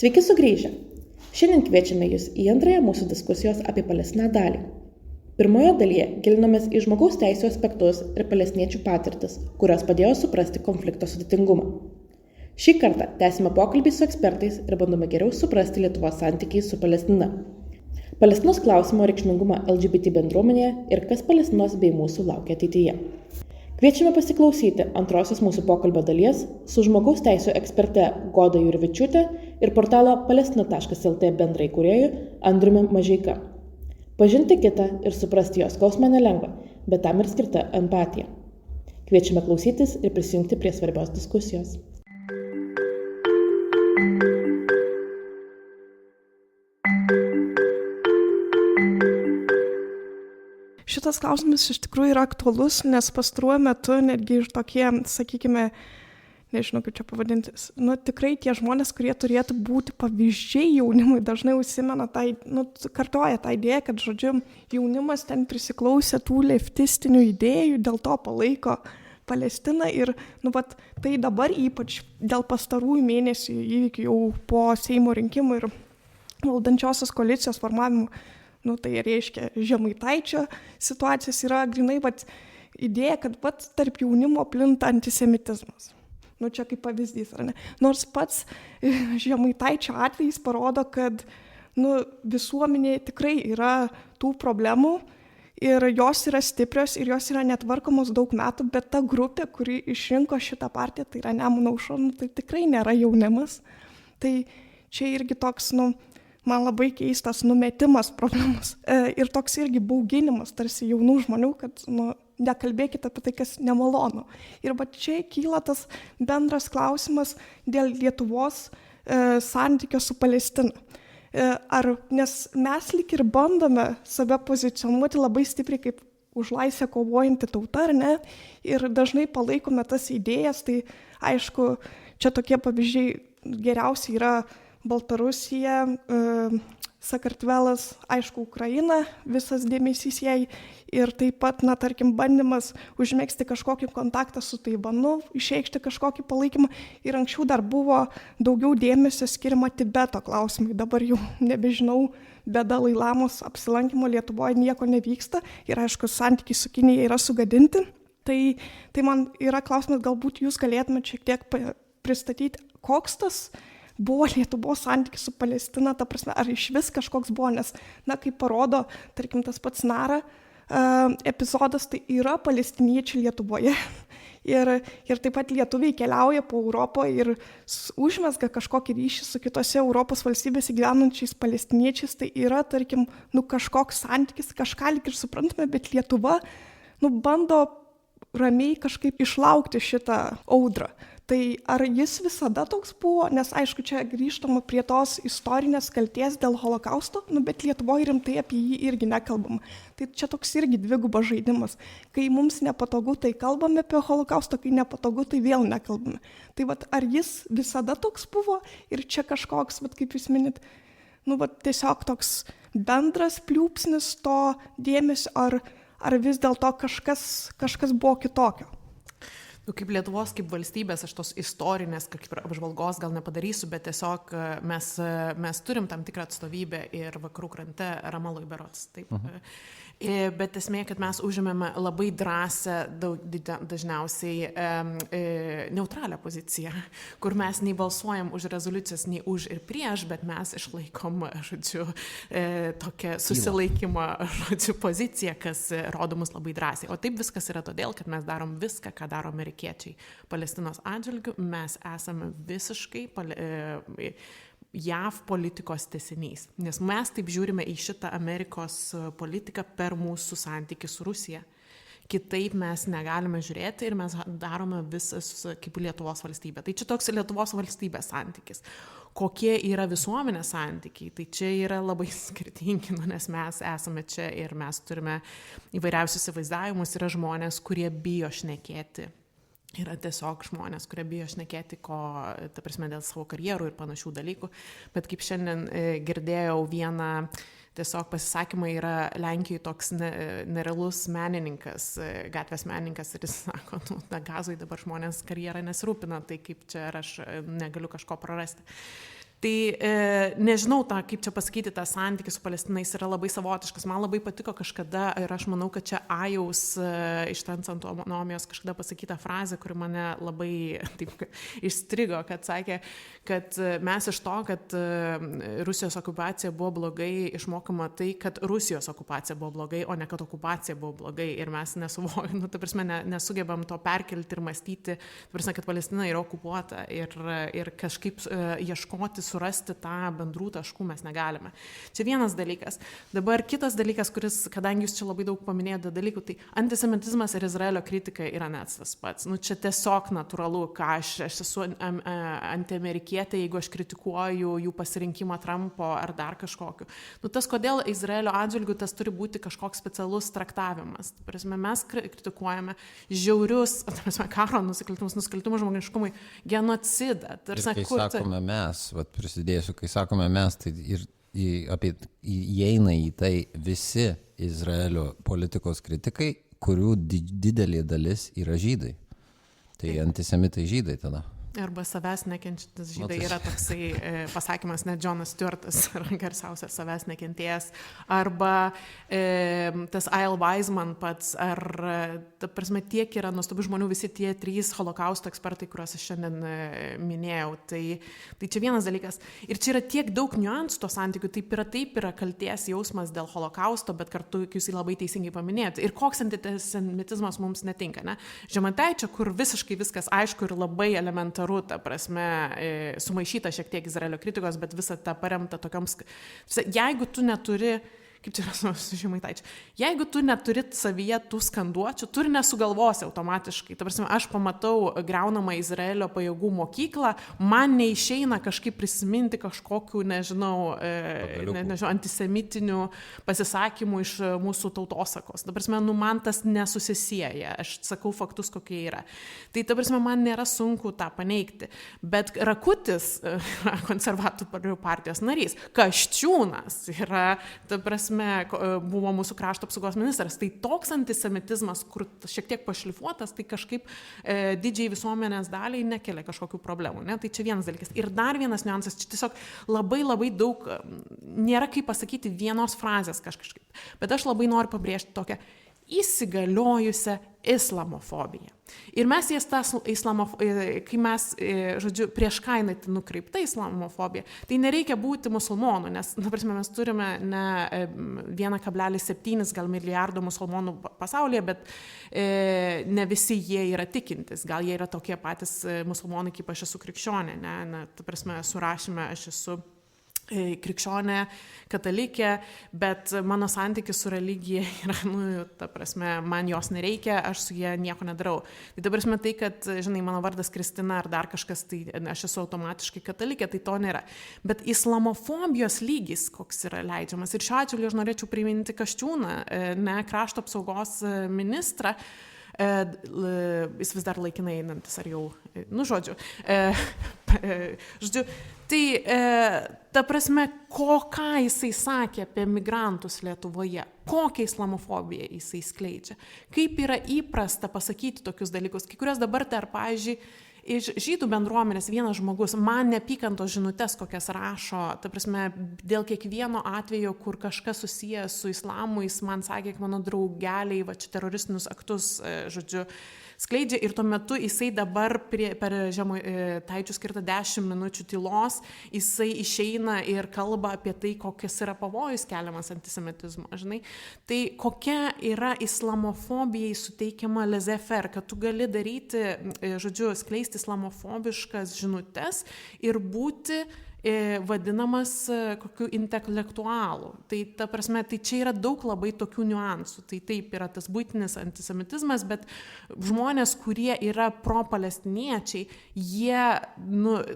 Sveiki sugrįžę! Šiandien kviečiame Jūs į antrąją mūsų diskusijos apie Palestiną dalį. Pirmoje dalyje gilinomės į žmogaus teisų aspektus ir palestiniečių patirtis, kurios padėjo suprasti konflikto sudėtingumą. Šį kartą tęsime pokalbį su ekspertais ir bandome geriau suprasti Lietuvos santykiai su Palestina. Palestinos klausimo reikšmingumą LGBT bendruomenėje ir kas Palestinos bei mūsų laukia ateityje. Kviečiame pasiklausyti antrosios mūsų pokalbio dalies su žmogaus teisų eksperte Goda Jurvičiūtė ir portalo palestina.lt bendraįkūrėju Andriumi Mažeika. Pažinti kitą ir suprasti jos skausmą nelengva, bet tam ir skirta empatija. Kviečiame klausytis ir prisijungti prie svarbios diskusijos. Šitas klausimas iš tikrųjų yra aktualus, nes pastaruoju metu netgi ir tokie, sakykime, nežinau kaip čia pavadintis, tikrai tie žmonės, kurie turėtų būti pavyzdžiai jaunimui, dažnai užsimena kartoja tą idėją, kad, jaunimas ten prisiklausė tų leftistinių idėjų, dėl to palaiko Palestiną ir, tai dabar ypač dėl pastarųjų mėnesių įvykių jau po Seimo rinkimų ir valdančiosios koalicijos formavimų, tai reiškia Žemaitaičio situacijos yra grinai idėja, kad tarp jaunimo plinta antisemitizmas. Čia kaip pavyzdys, ar ne? Nors pats Žemaitaičio atvejis parodo, kad visuomenėje tikrai yra tų problemų ir jos yra stiprios ir jos yra netvarkomos daug metų, bet ta grupė, kuri išrinko šitą partiją, tai yra Nemuno aušra, tai tikrai nėra jaunimas. Tai čia irgi toks, man labai keistas numetimas problemos ir toks irgi bauginimas tarsi jaunų žmonių, kad nekalbėkite apie tai, kas nemalonu. Ir čia kyla tas bendras klausimas dėl Lietuvos santykio su Palestina. Nes mes lyg ir bandome save pozicionuoti labai stipriai kaip už laisvę kovojanti tauta, ar ne? Ir dažnai palaikome tas idėjas, tai aišku, čia tokie pavyzdžiai geriausiai yra Baltarusija, Sakartvelas, aišku, Ukraina, visas dėmesys jai ir taip pat, tarkim, bandymas užmegzti kažkokį kontaktą su Taivanu, išreikšti kažkokį palaikymą ir anksčiau dar buvo daugiau dėmesio skiriama Tibeto klausimai, dabar jau nebežinau, be Dalai Lamos apsilankimo Lietuvoje nieko nevyksta ir aišku, santykiai su Kinija yra sugadinti. Tai man yra klausimas, galbūt jūs galėtumėte šiek tiek pristatyti, koks tas buvo Lietuvos santykis su Palestina, ta prasme, ar iš vis kažkoks buvo, nes, kaip parodo, tarkim, tas pats Nara epizodas, tai yra palestiniečiai Lietuvoje. Ir taip pat lietuviai keliauja po Europą ir užmezga kažkokį ryšį su kitose Europos valstybėse gyvenančiais palestiniečiais, tai yra, tarkim, kažkoks santykis, kažką lyg ir suprantame, bet Lietuva, bando ramiai kažkaip išlaukti šitą audrą. Tai ar jis visada toks buvo, nes aišku, čia grįžtama prie tos istorinės kaltės dėl holokausto, bet Lietuvoje rimtai apie jį irgi nekalbam. Tai čia toks irgi dvigubas žaidimas. Kai mums nepatogu, tai kalbame apie holokaustą, kai nepatogu, tai vėl nekalbame. Tai ar jis visada toks buvo ir čia kažkoks, kaip jūs minit, tiesiog toks bendras pliūpsnis to dėmesio, ar vis dėlto kažkas buvo kitokio? Kaip Lietuvos, kaip valstybės, aš tos istorinės apžvalgos gal nepadarysiu, bet tiesiog mes turim tam tikrą atstovybę ir vakarų krante Ramaloj berods. Taip. Bet esmė, kad mes užėmėme labai drąsią, dažniausiai neutralią poziciją, kur mes nei balsuojam už rezoliucijas, nei už ir prieš, bet mes išlaikom, tokią susilaikymo, poziciją, kas rodo mus labai drąsiai. O taip viskas yra todėl, kad mes darom viską, ką daro amerikiečiai Palestinos atžvilgiu. Mes esame visiškai JAV politikos tęsinys, nes mes taip žiūrime į šitą Amerikos politiką per mūsų santykį su Rusija. Kitaip mes negalime žiūrėti ir mes darome visas kaip Lietuvos valstybė. Tai čia toks Lietuvos valstybės santykis. Kokie yra visuomenės santykiai, tai čia yra labai skirtingi, nes mes esame čia ir mes turime įvairiausius įsivaizdavimus, yra žmonės, kurie bijo šnekėti. Yra tiesiog žmonės, kurie bijo šnekėti, dėl savo karjerų ir panašių dalykų. Bet kaip šiandien girdėjau vieną tiesiog pasisakymai yra Lenkijoje toks nerealus menininkas, gatvės menininkas ir jis sako, Gazoj dabar žmonės karjerą nesirūpina, tai kaip čia aš negaliu kažko prarasti. Tai nežinau, kaip čia pasakyti, tas santykis su palestinais yra labai savotiškas. Man labai patiko kažkada ir aš manau, kad čia Ajaus iš Transautonomijos kažkada pasakyta frazė, kuri mane labai taip išstrigo, kad sakė, kad mes iš to, kad Rusijos okupacija buvo blogai, išmokama tai, kad Rusijos okupacija buvo blogai, o ne kad okupacija buvo blogai. Ir mes nesugebam to perkelti ir mąstyti, kad Palestina yra okupuota ir kažkaip ieškoti, surasti tą bendrų taškų mes negalime. Čia vienas dalykas. Dabar kitas dalykas, kuris, kadangi jūs čia labai daug paminėjote dalykų, tai antisemitizmas ir Izraelio kritika yra net tas pats. Čia tiesiog natūralu, ką aš esu antiamerikietė, jeigu aš kritikuoju jų pasirinkimą Trumpo ar dar kažkokiu. Tas, kodėl Izraelio atžvilgiu tas turi būti kažkoks specialus traktavimas. Mes kritikuojame žiaurius, karo nusikaltimus žmogiškumui, genocidą. Kai sakome mes, prisidėsiu, kai sakome mes, tai ir įeina į tai visi Izraelio politikos kritikai, kurių didelė dalis yra žydai. Tai antisemitai žydai tada. Arba savęs nekenčiantis žydai yra toksai pasakymas, net Jonas Stuartas yra garsiausias savęs nekentėjęs. Arba tas A.L. Weizmann pats, tiek yra nuostabių žmonių, visi tie 3 holokausto ekspertai, kuriuos aš šiandien minėjau. Tai čia vienas dalykas. Ir čia yra tiek daug niuansų to santykių, taip yra kaltės jausmas dėl holokausto, bet kartu jūs jį labai teisingai paminėjote. Ir koks antisemitizmas mums netinka, ne? Žemaitaičio, kur visiškai viskas aišku ir labai elementaru, ta prasme, sumaišyta šiek tiek Izraelio kritikos, bet visą tą paremta tokioms... Jeigu tu neturi, kaip čia yra su Žemaitaičiu, jeigu tu neturi savyje tų skanduočių, tu ir nesugalvosi automatiškai. Ta prasme, aš pamatau griaunamą Izraelio pajėgų mokyklą, man neišeina kažkaip prisiminti kažkokių, nežinau, antisemitinių pasisakymų iš mūsų tautosakos. Ta prasme, man tas nesusisieja. Aš sakau faktus, kokie yra. Tai ta prasme, man nėra sunku tą paneigti. Bet Rakutis, konservatorių partijos narys, Kasčiūnas yra, ta prasme, buvo mūsų krašto apsaugos ministras. Tai toks antisemitizmas, kur šiek tiek pašlifuotas, tai kažkaip didžiai visuomenės daliai nekelia kažkokių problemų. Ne? Tai čia vienas dalykas. Ir dar vienas niuansas, čia tiesiog labai daug, nėra kaip pasakyti vienos frazės kažkaip. Bet aš labai noriu pabrėžti tokią įsigaliojusią islamofobiją. Ir mes jas kai mes, prieš kainą nukreipta islamofobija, tai nereikia būti musulmonų, nes, mes turime ne 1,7 gal milijardo musulmonų pasaulyje, bet ne visi jie yra tikintis. Gal jie yra tokie patys musulmonai, kaip aš esu krikščionė, ne? Surašyme aš esu krikščionė, katalikė, bet mano santykis su religija yra, ta prasme, man jos nereikia, aš su jie nieko nedarau. Tai ta prasme tai, kad, žinai, mano vardas Kristina ar dar kažkas, tai aš esu automatiškai katalikė, tai to nėra. Bet islamofobijos lygis, koks yra leidžiamas. Ir šiuo atveju aš norėčiau priminti Kasčiūną, ne krašto apsaugos ministrą, jis vis dar laikinai einantis, ar jau, žodžiu, tai ta prasme, ką jisai sakė apie migrantus Lietuvoje, kokią islamofobiją jisai skleidžia, kaip yra įprasta pasakyti tokius dalykus, kai kurios dabar dar, pavyzdžiui, iš žydų bendruomenės vienas žmogus man neapykantos žinutes, kokias rašo, ta prasme, dėl kiekvieno atvejo, kur kažkas susijęs su islamu, jis man sakė, kad mano draugeliai, čia teroristinius aktus, žodžiu, skleidžia ir tuo metu jisai dabar per Žemaitaičių skirtą 10 minučių tylos, jisai išeina ir kalba apie tai, kokias yra pavojus keliamas antisemitizmo, žinai. Tai kokia yra islamofobijai suteikiama laissez-faire, kad tu gali daryti, žodžiu, skleisti islamofobiškas žinutes ir būti vadinamas kokiu intelektualu. Tai ta prasme, tai čia yra daug labai tokių niuansų. Tai taip yra tas buitinis antisemitizmas, bet žmonės, kurie yra pro-palestiniečiai, jie,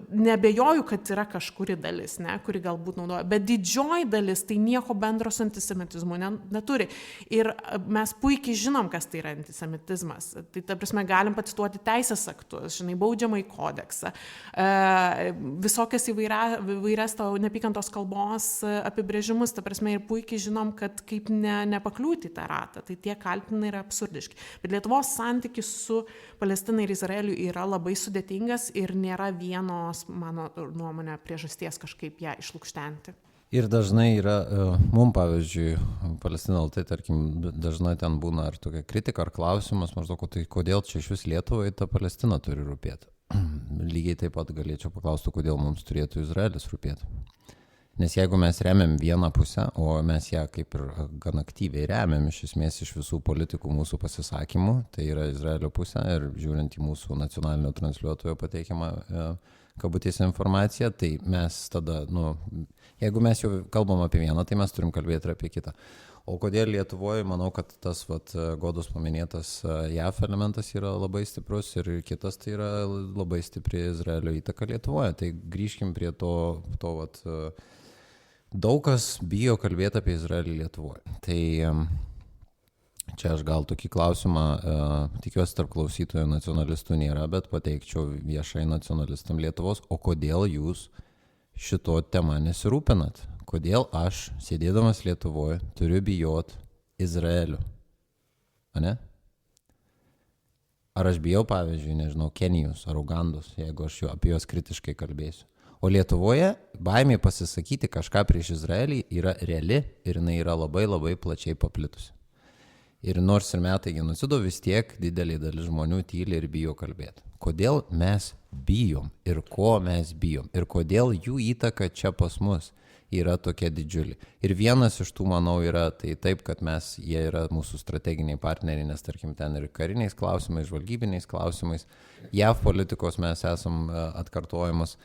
nebejoju, kad yra kažkuri dalis, ne, kuri galbūt naudoja, bet didžioji dalis tai nieko bendro su antisemitizmu neturi. Ir mes puikiai žinom, kas tai yra antisemitizmas. Tai ta prasme, galim pacituoti teisės aktus, žinai, baudžiamąjį kodeksą, visokias įvairias vairias to neapykantos kalbos apibrėžimus, ta prasme, ir puikiai žinom, kad kaip nepakliūti į tą ratą, tai tie kaltinimai yra absurdiški. Bet Lietuvos santykis su Palestina ir Izraeliu yra labai sudėtingas ir nėra vienos, mano nuomonė, priežasties kažkaip ją išlukštenti. Ir dažnai yra, mum pavyzdžiui, Palestina LT, tarkim, dažnai ten būna ar tokia kritika, ar klausimas, maždaug, tai kodėl čia iš vis Lietuvai ta Palestina turi rūpėti. Lygiai taip pat galėčiau paklausti, kodėl mums turėtų Izraelis rūpėti. Nes jeigu mes remiam vieną pusę, o mes ją kaip ir gan aktyviai remiam iš esmės iš visų politikų mūsų pasisakymų, tai yra Izraelio pusė ir žiūrint į mūsų nacionalinio transliuotojo pateikiamą kabutėse informaciją, tai mes tada, jeigu mes jau kalbam apie vieną, tai mes turim kalbėti ir apie kitą. O kodėl Lietuvoje, manau, kad tas Godos paminėtas JAF elementas yra labai stiprus ir kitas tai yra labai stipri Izraelio įtaka Lietuvoje. Tai grįžkim prie to daug kas bijo kalbėti apie Izraelį Lietuvoje. Tai čia aš gal tokį klausimą, tikiuosi tarp klausytojų nacionalistų nėra, bet pateikčiau viešai nacionalistam Lietuvos, o kodėl jūs šito tema nesirūpinat? Kodėl aš, sėdėdamas Lietuvoje, turiu bijot Izraelio? Ane? Ar aš bijau, pavyzdžiui, nežinau, Kenijos ar Ugandos, jeigu aš apie juos kritiškai kalbėsiu. O Lietuvoje baimė pasisakyti kažką prieš Izraelį yra reali ir jinai yra labai labai plačiai paplitusi. Ir nors ir metai genocido, vis tiek didelė dalis žmonių tyli ir bijo kalbėti. Kodėl mes bijom ir ko mes bijom ir kodėl jų įtaka čia pas mus yra tokia didžiulė. Ir vienas iš tų, manau, yra tai taip, kad jie yra mūsų strateginiai partneriai, nes tarkim ten ir kariniais klausimais, žvalgybiniais klausimais, JAV politikos mes esam atkartojimas.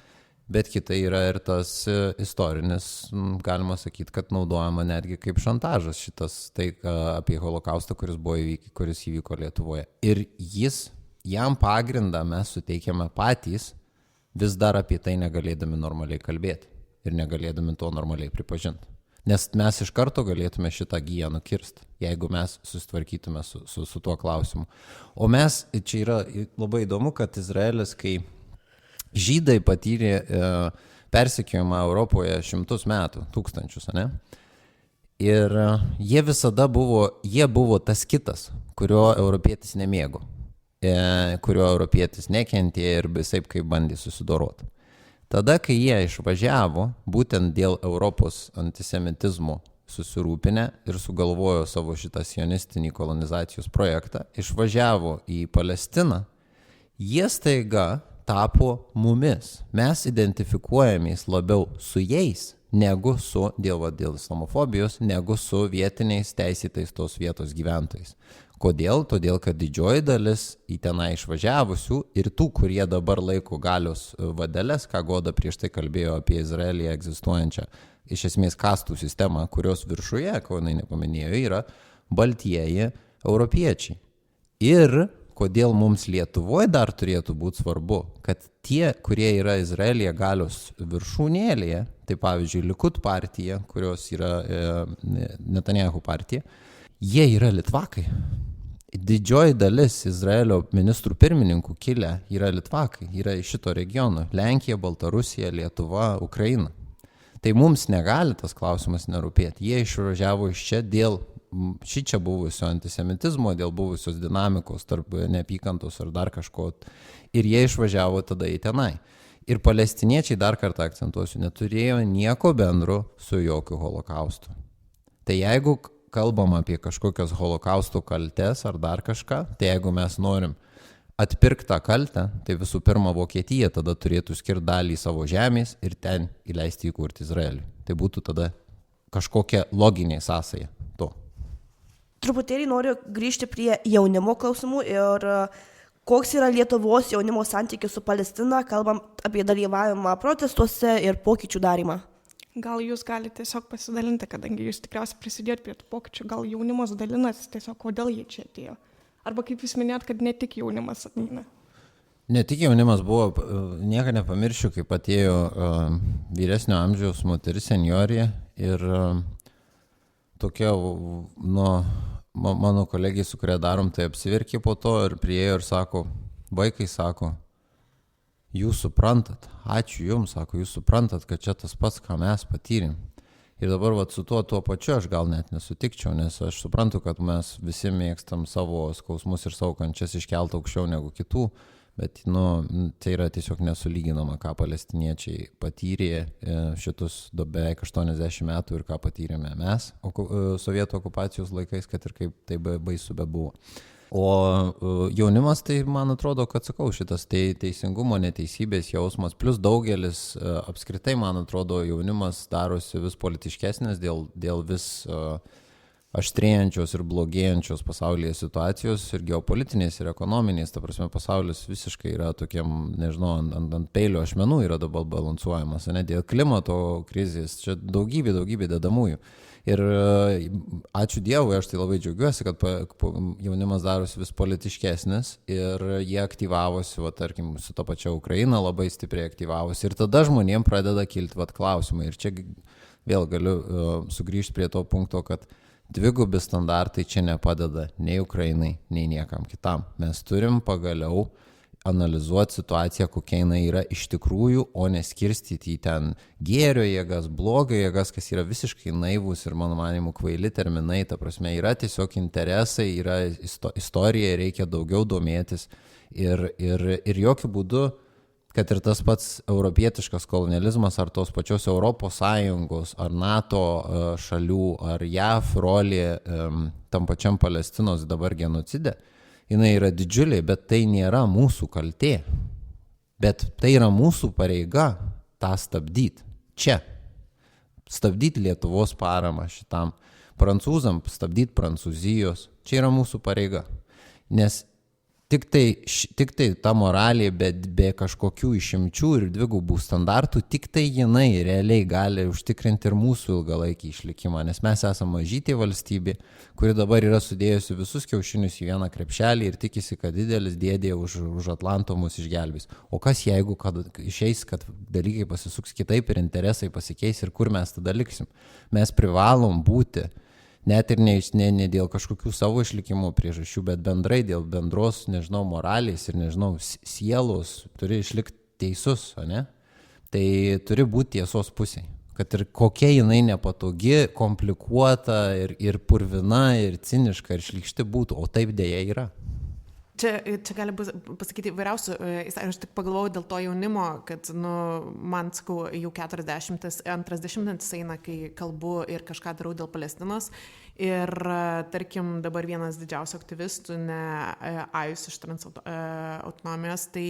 Bet kitai yra ir tas istorinis, galima sakyti, kad naudojama netgi kaip šantažas šitas tai apie holokaustą, kuris įvyko Lietuvoje. Ir jam pagrindą mes suteikiame patys, vis dar apie tai negalėdami normaliai kalbėti ir negalėdami to normaliai pripažinti. Nes mes iš karto galėtume šitą giją nukirsti, jeigu mes susitvarkytume su tuo klausimu. O mes, čia yra labai įdomu, kad Izraelis, kai Žydai patyrė persekiojimą Europoje 100 metų, tūkstančius, ne? Ir jie visada buvo tas kitas, kurio europietis nemėgo, kurio europietis nekentė ir visaip kaip bandė susidoroti. Tada, kai jie išvažiavo, būtent dėl Europos antisemitizmo susirūpinę ir sugalvojo savo šitą sionistinį kolonizacijos projektą, išvažiavo į Palestiną, jie staiga tapo mumis. Mes identifikuojamės labiau su jais, negu dėl islamofobijos, negu su vietiniais teisėtais tos vietos gyventojais. Kodėl? Todėl, kad didžioji dalis į tenai išvažiavusių ir tų, kurie dabar laiko galios vadeles, ką Goda prieš tai kalbėjo apie Izraelyje egzistuojančią, iš esmės kastų sistemą, kurios viršuje, ko jinai nepaminėjo, yra baltieji europiečiai. Ir kodėl mums Lietuvoje dar turėtų būti svarbu, kad tie, kurie yra Izraelyje galios viršūnėlėje, tai pavyzdžiui Likud partija, kurios yra Netanyahu partija, jie yra litvakai. Didžioji dalis Izraelio ministrų pirmininkų kilę yra litvakai, yra iš šito regiono – Lenkija, Baltarusija, Lietuva, Ukraina. Tai mums negali tas klausimas nerūpėti. Jie išvažiavo iš čia dėl šičia buvusio antisemitizmo, dėl buvusios dinamikos tarp neapykantos ar dar kažko. Ir jie išvažiavo tada į tenai. Ir palestiniečiai, dar kartą akcentuosiu, neturėjo nieko bendro su jokiu holokaustu. Tai jeigu kalbam apie kažkokias holokausto kaltes ar dar kažką, tai jeigu mes norim atpirkti tą kaltę, tai visų pirma Vokietija tada turėtų skirti dalį savo žemės ir ten įleisti įkurti Izraelį. Tai būtų tada kažkokia loginė sąsaja to. Truputėlį noriu grįžti prie jaunimo klausimų ir koks yra Lietuvos jaunimo santykis su Palestina, kalbam apie dalyvavimą protestuose ir pokyčių darymą. Gal jūs galite tiesiog pasidalinti, kadangi jūs tikriausiai prisidėt prie tų pokyčių, gal jaunimas dalinasi tiesiog, kodėl jie čia atėjo. Arba kaip jūs minėjot, kad ne tik jaunimas ateina. Ne tik jaunimas buvo, nieko nepamiršiu, kaip atėjo vyresnio amžiaus moteris seniorė ir tokia, mano kolegija, su kuria darom, tai apsiverkė po to ir priėjo ir sako, vaikai sako, jūs suprantat, ačiū jums, sako, jūs suprantat, kad čia tas pats, ką mes patyrėm. Ir dabar vat, su tuo pačiu aš gal net nesutikčiau, nes aš suprantu, kad mes visi mėgstam savo skausmus ir savo kančias iškelti aukščiau negu kitų, bet tai yra tiesiog nesulyginama, ką palestiniečiai patyrė šitus beveik 80 metų ir ką patyrėme mes sovietų okupacijos laikais, kad ir kaip tai baisu bebuvo. O jaunimas, tai man atrodo, kad sakau, šitas teisingumo, neteisybės jausmas, plus daugelis apskritai, man atrodo, jaunimas darosi vis politiškesnis dėl vis aštrėjančios ir blogėjančios pasaulyje situacijos ir geopolitinės ir ekonominės, ta prasme, pasaulis visiškai yra tokiam, nežinau, ant peilio ašmenų yra dabar balansuojamas, ne, dėl klimato krizės, čia daugybė dedamųjų. Ir ačiū Dievui, aš tai labai džiaugiuosi, kad jaunimas darosi vis politiškesnis ir jie aktyvavosi, tarkim, su to pačia Ukraina labai stipriai aktyvavosi ir tada žmonėm pradeda kilti klausimai. Ir čia vėl galiu sugrįžti prie to punkto, kad dvigubi standartai čia nepadeda nei Ukrainai, nei niekam kitam. Mes turim pagaliau analizuoti situaciją, kokia jinai yra iš tikrųjų, o neskirstyti į ten gėrio jėgas, blogio jėgas, kas yra visiškai naivus ir mano manimu kvaili terminai, ta prasme, yra tiesiog interesai, yra istorija, reikia daugiau domėtis ir jokių būdų, kad ir tas pats europietiškas kolonializmas ar tos pačios Europos Sąjungos ar NATO šalių ar JAV rolė tam pačiam Palestinos dabar genocide, jinai yra didžiulė, bet tai nėra mūsų kaltė. Bet tai yra mūsų pareiga tą stabdyti. Čia. Stabdyti Lietuvos paramą šitam. Prancūzam stabdyti Prancūzijos. Čia yra mūsų pareiga. Nes tik tai ta moralė be kažkokių išimčių ir dvigubų standartų, tik tai jinai realiai gali užtikrinti ir mūsų ilgalaikį išlikimą, nes mes esame mažytė valstybė, kuri dabar yra sudėjusi visus kiaušinius į vieną krepšelį ir tikisi, kad didelis dėdė už Atlanto mus išgelbės. O kas jeigu išeis, kad dalykai pasisuks kitaip ir interesai pasikeis ir kur mes tada liksim? Mes privalom būti net ir ne dėl kažkokių savo išlikimo priežasčių, bet bendrai dėl bendros, nežinau, moralės ir, nežinau, sielos turi išlikti teisus, ne? Tai turi būti tiesos pusėje. Kad ir kokia jinai nepatogi, komplikuota ir purvina, ir ciniška, ir šlykšti būtų, o taip dėja yra. Čia gali pasakyti įvairiausių, aš tik pagalvojau dėl to jaunimo, kad, man, sakau, jau 40 eina, kai kalbu ir kažką darau dėl Palestinos. Ir, tarkim, dabar vienas didžiausių aktyvistų, Ajus iš Transautonomijos, tai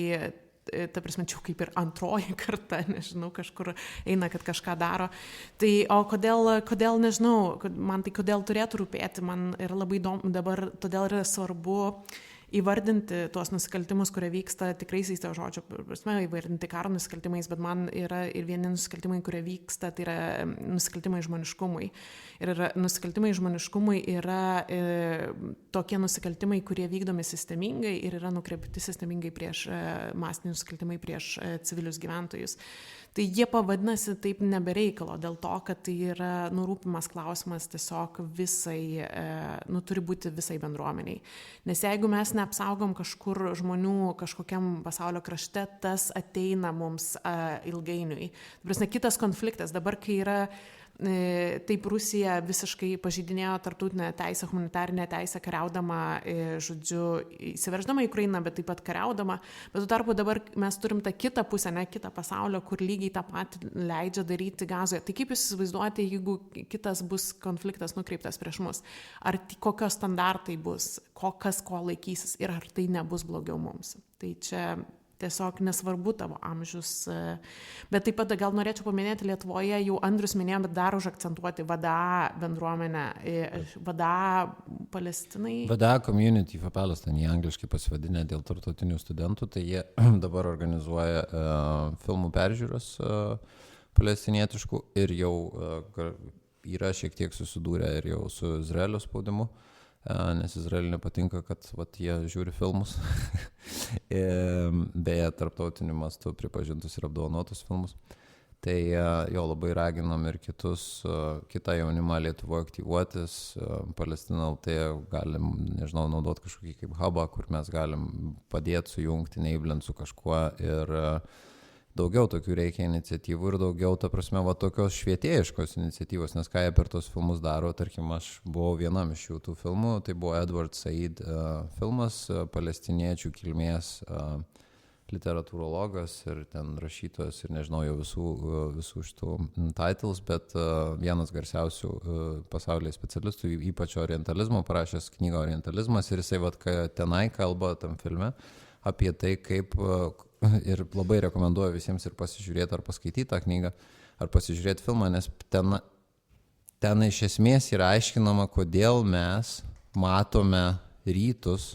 ta prasme, čia kaip ir antroji karta, nežinau, kažkur eina, kad kažką daro. Tai, o kodėl nežinau, man tai kodėl turėtų rūpėti, man yra labai įdomu dabar, todėl yra svarbu įvardinti tuos nusikaltimus, kurie vyksta tikraisiais to žodžio prasme, įvardinti karo nusikaltimais, bet man yra ir vieni nusikaltimai, kurie vyksta, tai yra nusikaltimai žmoniškumui. Ir nusikaltimai žmoniškumui yra tokie nusikaltimai, kurie vykdomi sistemingai ir yra nukreipti sistemingai prieš masiniai nusikaltimai prieš civilius gyventojus. Tai jie pavadinasi taip nebereikalo, dėl to, kad tai yra rūpimas klausimas tiesiog visai, turi būti visai bendruomeniai. Nes jeigu mes neapsaugom kažkur žmonių kažkokiam pasaulio krašte, tas ateina mums ilgainiui. Prasme, kitas konfliktas, dabar kai yra taip Rusija visiškai pažeidinėjo tarptautinę teisę, humanitarinę teisę, kariaudama, žodžiu, įsiverždama į Ukrainą, bet taip pat kariaudama. Bet tuo tarpu dabar mes turim tą kitą pusę, kitą pasaulio, kur lygiai tą patį leidžia daryti Gazoje. Tai kaip jūs įsivaizduojate, jeigu kitas bus konfliktas nukreiptas prieš mus? Ar kokios standartai bus, kas ko laikysis ir ar tai nebus blogiau mums? Tai čia tiesiog nesvarbu tavo amžius. Bet taip pat gal norėčiau paminėti Lietuvoje, jau Andrius minėjo, bet dar užakcentuoti VDA bendruomenę, VDA Palestinai. VDA Community for Palestine, jie angliškai pasivadinę dėl tarptautinių studentų, tai jie dabar organizuoja filmų peržiūros palestinietiškų ir jau yra šiek tiek susidūrę ir jau su Izraelio spaudimu. Nes Izraeliui nepatinka, kad jie žiūri filmus, beje, tarptautiniu mastu pripažintus ir apdovanotus filmus. Tai jo labai raginom ir kitą jaunimą Lietuvoje aktyvuotis. Palestina LT galim, nežinau, naudoti kažkokį kaip hubą, kur mes galim padėti sujungti, enablinti su kažkuo ir daugiau tokių reikia iniciatyvų ir daugiau, ta prasme, tokios švietėjiškos iniciatyvos, nes ką jie per tos filmus daro, tarkim, aš buvau vienam iš jų tų filmų, tai buvo Edward Said filmas, palestiniečių kilmės literatūrologas ir ten rašytojas ir nežinau jau visų šitų titles, bet vienas garsiausių pasaulyje specialistų, ypač orientalizmo, parašęs knygą Orientalizmas ir jisai tenai kalba tam filme apie tai, kaip ir labai rekomenduoju visiems ir pasižiūrėti ar paskaityti tą knygą, ar pasižiūrėti filmą, nes ten iš esmės yra aiškinama, kodėl mes matome rytus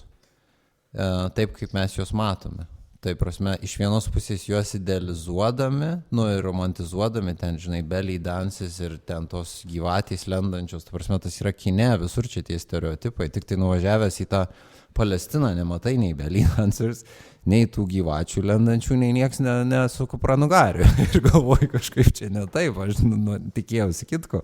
taip, kaip mes juos matome. Tai prasme, iš vienos pusės juos idealizuodami, ir romantizuodami, ten, žinai, belly dances ir ten tos gyvatės lendančios, ta prasme, tas yra kine, visur čia tie stereotipai, tik tai nuvažiavęs į tą Palestiną nematai nei belly dancers, nei tų gyvačių lendančių, nei nieks su kupranugariu. Ir galvoju, kažkaip čia ne taip, aš tikėjausi kitko.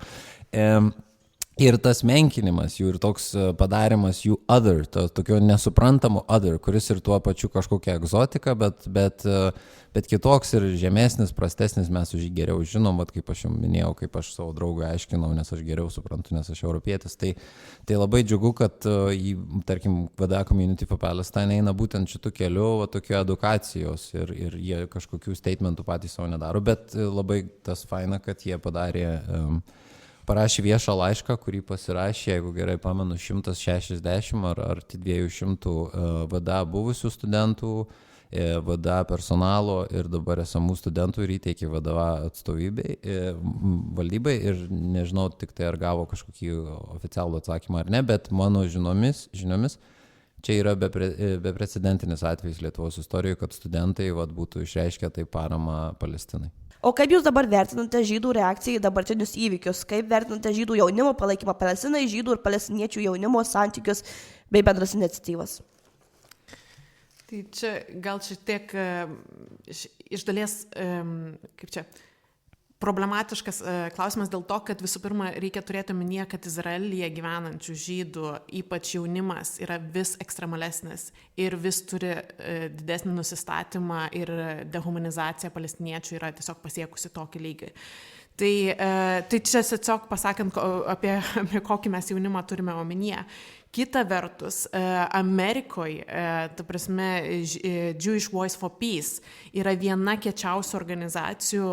Ir tas menkinimas jų ir toks padarimas jų other, tokio nesuprantamo other, kuris ir tuo pačiu kažkokia egzotika, bet kitoks ir žemesnis, prastesnis, mes už jį geriau žinom, kaip aš jums minėjau, kaip aš savo draugui aiškinau, nes aš geriau suprantu, nes aš europietis. Tai labai džiugu, kad tarkim, VDA Community for Palestine eina būtent šitų kelių, tokio edukacijos ir jie kažkokių statementų patys savo nedaro, bet labai tas faina, kad jie parašė viešą laišką, kurį pasirašė, jeigu gerai pamenu, 160 ar 200 VDA buvusių studentų, VDA personalo ir dabar esamų studentų ir įteikė VDA atstovybei, valdybai ir nežinau tik tai ar gavo kažkokį oficialų atsakymą ar ne, bet mano žiniomis čia yra beprecedentinis atvejis Lietuvos istorijoje, kad studentai būtų išreiškę tai paramą Palestinai. O kaip jūs dabar vertinate žydų reakciją į dabartinius įvykius? Kaip vertinate žydų jaunimo palaikymą Palestinai, žydų ir palestiniečių jaunimo santykius bei bendras iniciatyvas? Tai čia gal šiek tiek iš dalies, problematiškas klausimas dėl to, kad visų pirma reikia turėti omenyje, kad Izraelyje gyvenančių žydų, ypač jaunimas, yra vis ekstremalesnis ir vis turi didesnį nusistatymą ir dehumanizacija palestiniečių yra tiesiog pasiekusi tokį lygį. Tai čia tiesiog pasakant, apie kokį mes jaunimą turime omenyje. Kita vertus, Amerikoje, ta prasme, Jewish Voice for Peace yra viena kiečiausių organizacijų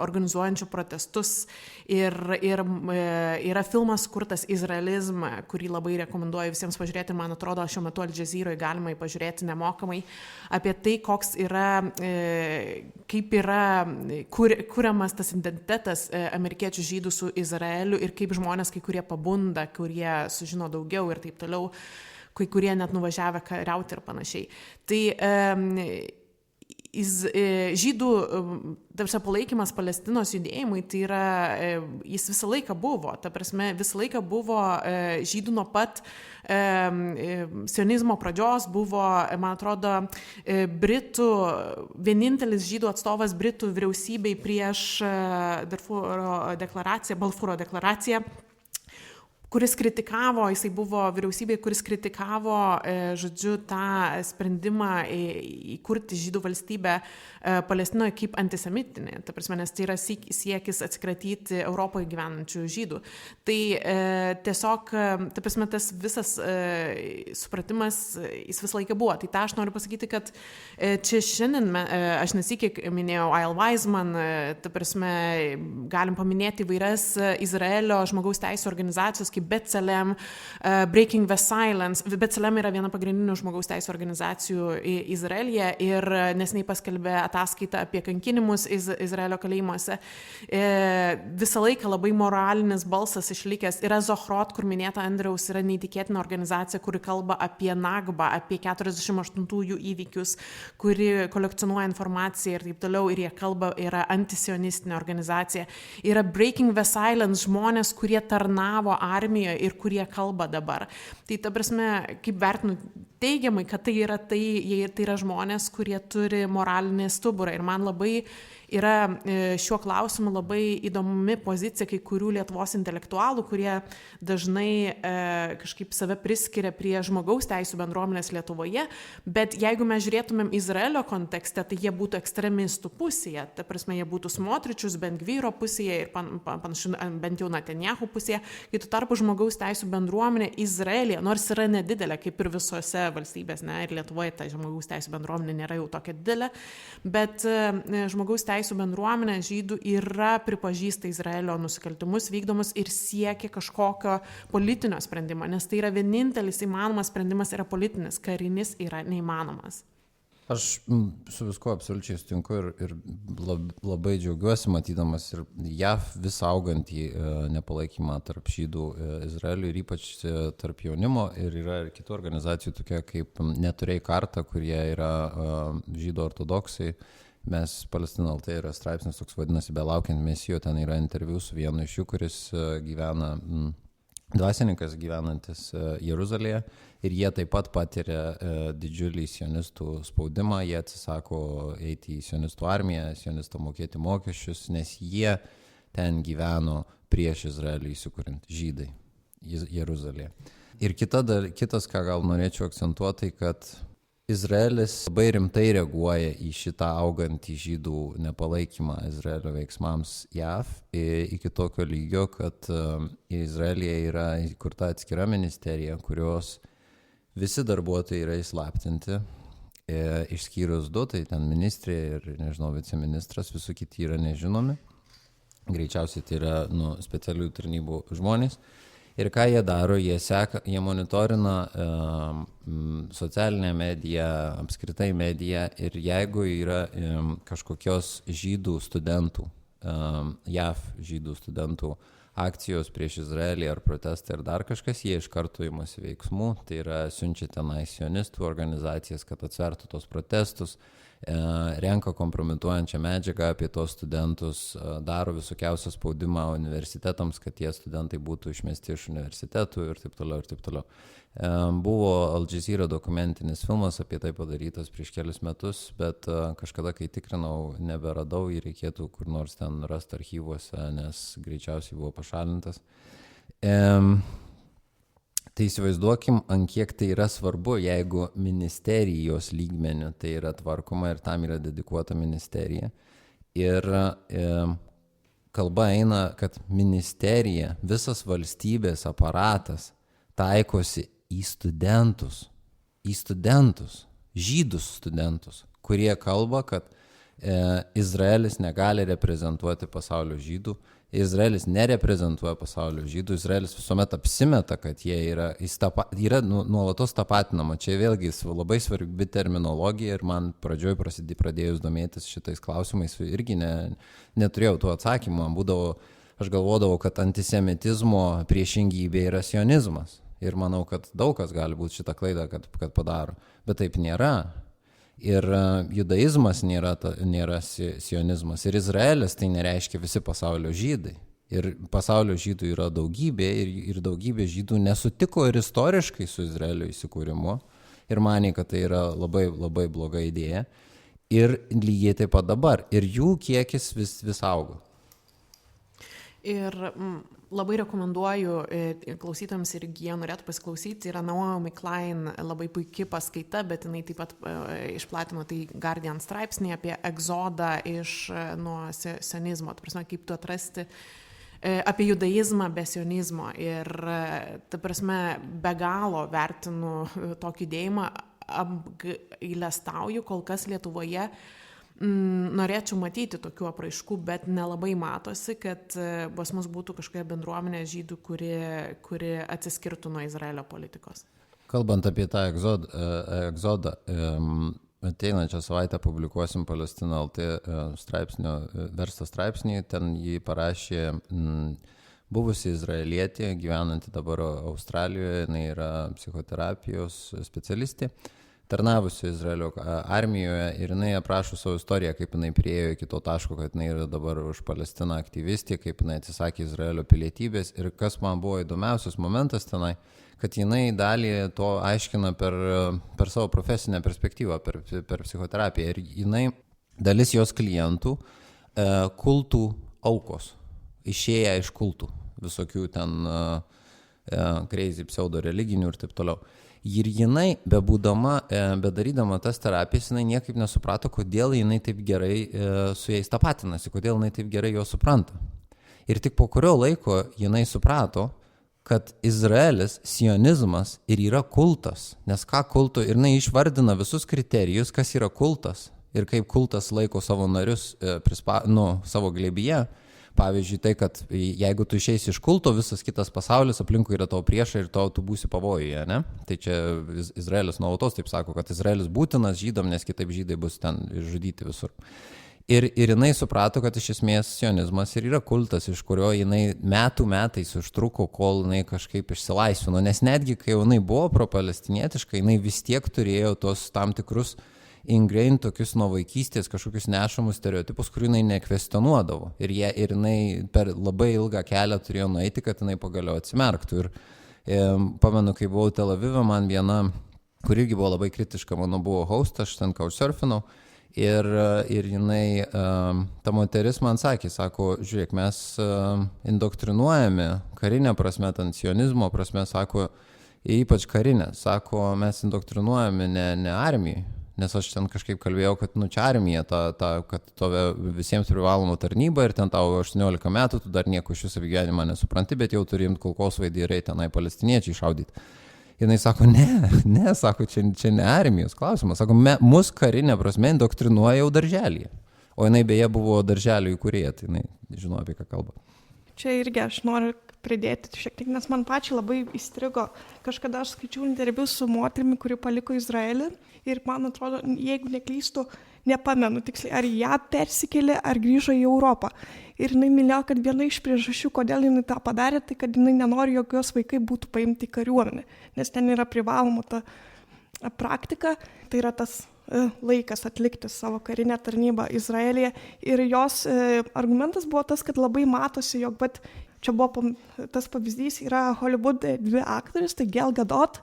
organizuojančių protestus ir yra filmas kurtas Izraelizm, kurį labai rekomenduoju visiems pažiūrėti, man atrodo, šiuo metu Al Jazeeroje galima pažiūrėti nemokamai, apie tai, koks yra, kaip yra kuriamas tas identitetas amerikiečių žydų su Izraeliu ir kaip žmonės, kai kurie pabunda, kurie sužino daugiau ir taip toliau, kai kurie net nuvažiavę kariauti ir panašiai. Tai žydų palaikymas Palestinos judėjimui, tai yra, jis visą laiką buvo, ta prasme, visą laiką buvo žydų nuo pat sionizmo pradžios, buvo, man atrodo, vienintelis žydų atstovas Britų vyriausybei prieš Balfūro deklaraciją, kuris kritikavo, jisai buvo vyriausybė, kuris kritikavo, žodžiu, tą sprendimą įkurti žydų valstybę Palestinoje kaip antisemitinė. Ta prasme, nes tai yra siekis atsikratyti Europoje gyvenančių žydų. Tai tiesiog, ta prasme, tas visas supratimas, jis visą laiką buvo. Tai tą aš noriu pasakyti, kad čia šiandien, aš nesikik minėjau Ail Weizman, ta prasme, galim paminėti įvairias Izraelio žmogaus teisų organizacijos, kaip B'Tselem, Breaking the Silence. B'Tselem yra viena pagrindinių žmogaus teisų organizacijų Izraelyje ir neseniai paskelbė ataskaitą apie kankinimus Izraelio kalėjimuose. Visą laiką labai moralinis balsas išlikęs. Yra Zochrot, kur minėta Andriaus, yra neįtikėtina organizacija, kuri kalba apie Nagbą, apie 48-ųjų įvykius, kuri kolekcionuoja informaciją ir taip toliau, ir jie kalba, yra antisionistinė organizacija. Yra Breaking the Silence, žmonės, kurie tarnavo armijoje ir kurie kalba dabar. Tai ta prasme, kaip vertinu teigiamai, kad tai yra žmonės, kurie turi moralinį stuburą. Ir man labai yra šiuo klausimu labai įdomi pozicija kai kurių Lietuvos intelektualų, kurie dažnai kažkaip save priskiria prie žmogaus teisų bendruomenės Lietuvoje, bet jeigu mes žiūrėtumėm Izraelio kontekste, tai jie būtų ekstremistų pusėje, ta prasme, jie būtų Smotričius, Ben-Gviro pusėje ir panašu bent jau Netanyahu pusėje, kai tu tarpu žmogaus teisų bendruomenė Izraelija, nors yra nedidelė, kaip ir visose valstybės, ne, ir Lietuvoje ta žmogaus teisų bendruomenė nėra jau tokia didelė, bet žmogaus teisų bendruomenė žydų yra pripažįsta Izraelio nusikaltimus vykdomus ir siekia kažkokio politinio sprendimo, nes tai yra vienintelis įmanomas sprendimas yra politinis, karinis yra neįmanomas. Aš su viskuo absoliučiai sutinku ir labai džiaugiuosi matydamas ir JAV vis augantį nepalaikymą tarp žydų Izraelių ir ypač tarp jaunimo, ir yra ir kitų organizacijų tokia kaip Neturėjai kartą, kurie yra žydų ortodoksai. Mes Palestina LT yra straipsnis, toks vadinasi Belaukiant Mesijo, ten yra interviu su vienu iš jų, kuris gyvena, dvasininkas gyvenantis Jeruzalėje, ir jie taip pat patiria didžiulį sionistų spaudimą, jie atsisako eiti į sionistų armiją, sionistų mokėti mokesčius, nes jie ten gyveno prieš Izraelį įsikuriant, žydai Jeruzalėje. Ir kitas, ką gal norėčiau akcentuoti, kad Izraelis labai rimtai reaguoja į šitą augantį žydų nepalaikymą Izraelio veiksmams JAV iki tokio lygio, kad Izraelyje yra įkurta atskira ministerija, kurios visi darbuotojai yra įslaptinti, išskyrus du, tai ten ministrė ir, nežinau, viceministras, visų kiti yra nežinomi. Greičiausiai tai yra specialiųjų tarnybų žmonės. Ir ką jie daro, jie monitorina socialinę mediją, apskritai mediją, ir jeigu yra kažkokios žydų studentų, JAV žydų studentų akcijos prieš Izraelį ar protestai ar dar kažkas, jie iš karto imasi veiksmų, tai yra siunčia tenai sionistų organizacijas, kad atsvertų tos protestus, renka kompromituojančią medžiagą apie tos studentus, daro visokiausią spaudimą universitetams, kad tie studentai būtų išmesti iš universitetų ir taip toliau, ir taip toliau. Buvo Al Jazeera dokumentinis filmas apie tai padarytas prieš kelius metus, bet kažkada, kai tikrinau, neberadau, jį reikėtų kur nors ten rasti archyvuose, nes greičiausiai buvo pašalintas. Tai įsivaizduokim, ant kiek tai yra svarbu, jeigu ministerijos lygmeniu tai yra tvarkoma ir tam yra dedikuota ministerija. Ir kalba eina, kad ministerija, visas valstybės aparatas taikosi į studentus, žydus studentus, kurie kalba, kad Izraelis negali reprezentuoti pasaulio žydų, Izraelis nereprezentuoja pasaulio žydų, Izraelis visuomet apsimeta, kad jie yra nuolatos tapatinama. Čia vėlgi labai svarbi terminologija ir man pradžioj pradėjus domėtis šitais klausimais irgi neturėjau tų atsakymų. Aš galvodavau, kad antisemitizmo priešingybė yra sionizmas. Ir manau, kad daug kas gali būti šitą klaidą, kad padaro. Bet taip nėra. Ir judaizmas nėra sionizmas. Ir Izraelis tai nereiškia visi pasaulio žydai. Ir pasaulio žydų yra daugybė ir daugybė žydų nesutiko ir istoriškai su Izraelio įsikūrimu. Ir manė, kad tai yra labai, labai bloga idėja. Ir lygiai taip pat dabar. Ir jų kiekis vis auga. Ir labai rekomenduoju klausytojams ir jie norėtų pasiklausyti, yra Naomi Klein labai puikia paskaita, bet jinai taip pat išplatino tai Guardian straipsnį apie egzodą nuo sionizmo, ta prasme, kaip tu atrasti apie judaizmą be sionizmo. Ir ta prasme, be galo vertinu tokį judėjimą, apgailestauju, kol kas Lietuvoje norėčiau matyti tokių apraiškų, bet nelabai matosi, kad pas mus būtų kažkokia bendruomenė žydų, kuri atsiskirtų nuo Izraelio politikos. Kalbant apie tą egzodą, ateinančią savaitę publikuosim Palestina LT verstą straipsnį, ten jį parašė buvusi izraelietė, gyvenanti dabar Australijoje, jinai yra psichoterapijos specialistė, tarnavusi Izraelio armijoje, ir jinai aprašo savo istoriją, kaip jinai priėjo iki to taško, kad jinai yra dabar už Palestiną aktyvistė, kaip jinai atsisakė Izraelio pilietybės, ir kas man buvo įdomiausias momentas tenai, kad jinai dalį to aiškina per savo profesinę perspektyvą, per psichoterapiją, ir jinai, dalis jos klientų kultų aukos, išėję iš kultų, visokių ten crazy pseudo religinių ir taip toliau. Ir jinai, bedarydama tas terapijas, jinai niekaip nesuprato, kodėl jinai taip gerai su jais tapatinasi, kodėl jinai taip gerai jo supranta. Ir tik po kurio laiko jinai suprato, kad Izraelis, sionizmas ir yra kultas, nes ką kulto, ir jinai išvardina visus kriterijus, kas yra kultas ir kaip kultas laiko savo narius savo glėbyje. Pavyzdžiui, tai, kad jeigu tu išeisi iš kulto, visas kitas pasaulis aplinkui yra tavo priešai ir tu būsi pavojuje, ne? Tai čia Izraelis nuolatos taip sako, kad Izraelis būtinas žydam, nes kitaip žydai bus ten žudyti visur. Ir jinai suprato, kad iš esmės sionizmas ir yra kultas, iš kurio jinai metais užtruko, kol jinai kažkaip išsilaisvino, nes netgi kai jinai buvo propalestinietiška, jinai vis tiek turėjo tos tam tikrus ingrained tokius nuo vaikystės kažkokius nešamus stereotipus, kurių jinai nekvestionuodavo. Ir jinai per labai ilgą kelią turėjo nueiti, kad jinai pagaliau atsimerktų. Ir pamenu, kai buvau Tel Avive, man viena, kuri irgi buvo labai kritiška, mano buvo host, aš ten couchsurfinau. Ir jinai, ta moteris man sakė, sako, žiūrėk, mes indoktrinuojame karinę prasme, ten sionizmo prasme, sako, ypač karinę, sako, mes indoktrinuojame ne armijai. Nes aš ten kažkaip kalbėjau, kad čia armija, kad tave visiems privaloma tarnyba ir ten tau 18 metų, tu dar nieko iš viso gyvenimą nesupranti, bet jau turi imti kulkosvaidį ir tenai palestiniečiai šaudyti. Ir jinai sako, ne, sako, čia ne armijos klausimas, sako, mus karinė prasme indoktrinuoja jau darželyje. O jinai beje buvo darželio įkūrėja, tai jinai žino, apie ką kalba. Čia irgi aš noriu pridėti šiek tiek, nes man pačiai labai įstrigo. Kažkada aš skaičiau interviu su moterimi, kuri paliko Izraelį ir man atrodo, jeigu neklystu, nepamenu tiksliai, ar ją persikėlė, ar grįžo į Europą. Ir jinai minėjo, kad viena iš priežasčių, kodėl jinai tą padarė, tai kad jinai nenori, jog jos vaikai būtų paimti į kariuomenę, nes ten yra privaloma ta praktika, tai yra tas laikas atlikti savo karinę tarnybą Izraelyje. Ir jos argumentas buvo tas, kad labai matosi, jog čia buvo tas pavyzdys, yra Hollywoode 2 aktorės, tai Gal Gadot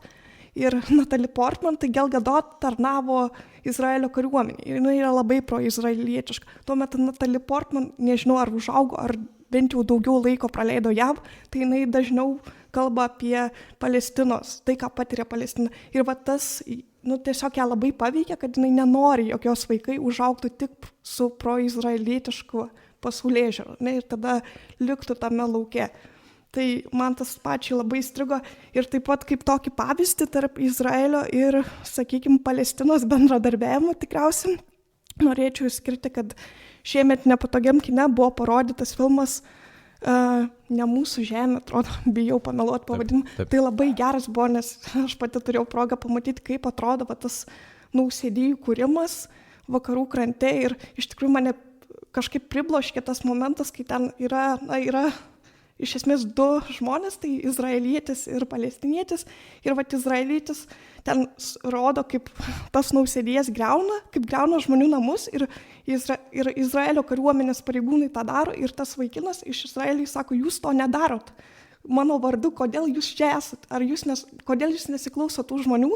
ir Natalie Portman, tai Gal Gadot tarnavo Izraelio kariuomenėje. Ir jinai yra labai pro-izraelietiška. Tuo metu Natalie Portman, nežinau, ar užaugo, ar bent jau daugiau laiko praleido JAV, tai jinai dažniau kalba apie Palestinos, tai ką patiria Palestina. Ir tas tiesiog ją labai paveikia, kad jinai nenori, jog jos vaikai užaugtų tik su pro-izraelietišku pasaulėžiūra, ir tada liktų tame lauke. Tai man tas pačiai labai įstrigo ir taip pat kaip tokį pavyzdį tarp Izraelio ir, sakykime, Palestinos bendradarbiavimo tikriausiai norėčiau išskirti, kad šiemet Nepatogiam kine buvo parodytas filmas Ne mūsų žemė, atrodo, bijau pameluoti pavadinimą. Taip. Tai labai geras buvo, nes aš pati turėjau progą pamatyti, kaip atrodo tas nausėdijų kūrimas vakarų krante ir iš tikrųjų mane kažkaip pribloškė tas momentas, kai ten yra iš esmės 2 žmonės, tai izraelietis ir palestinietis. Ir izraelietis ten rodo, kaip tas nausėdijas griauna žmonių namus ir Izraelio kariuomenės pareigūnai tą daro ir tas vaikinas iš Izraelio sako, jūs to nedarot. Mano vardu, kodėl jūs čia esat? Kodėl jūs nesiklausot tų žmonių?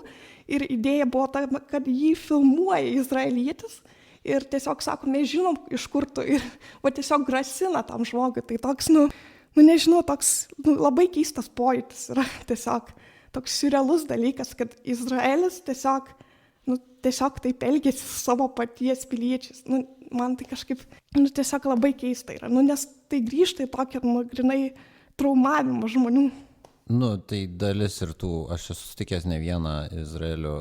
Ir idėja buvo ta, kad jį filmuoja izraelietis ir tiesiog sako, mes žinom iš kur tu ir tiesiog grasina tam žmogui. Tai toks, nežinau, toks labai keistas pojūtis yra tiesiog toks surrealus dalykas, kad Izraelis tiesiog taip elgėsi savo paties piliečiais. Man tai kažkaip tiesiog labai keista yra, nes tai grįžta į tokį grinai traumavimą žmonių. Tai dalis ir tų, aš esu sutikęs ne vieną Izraelio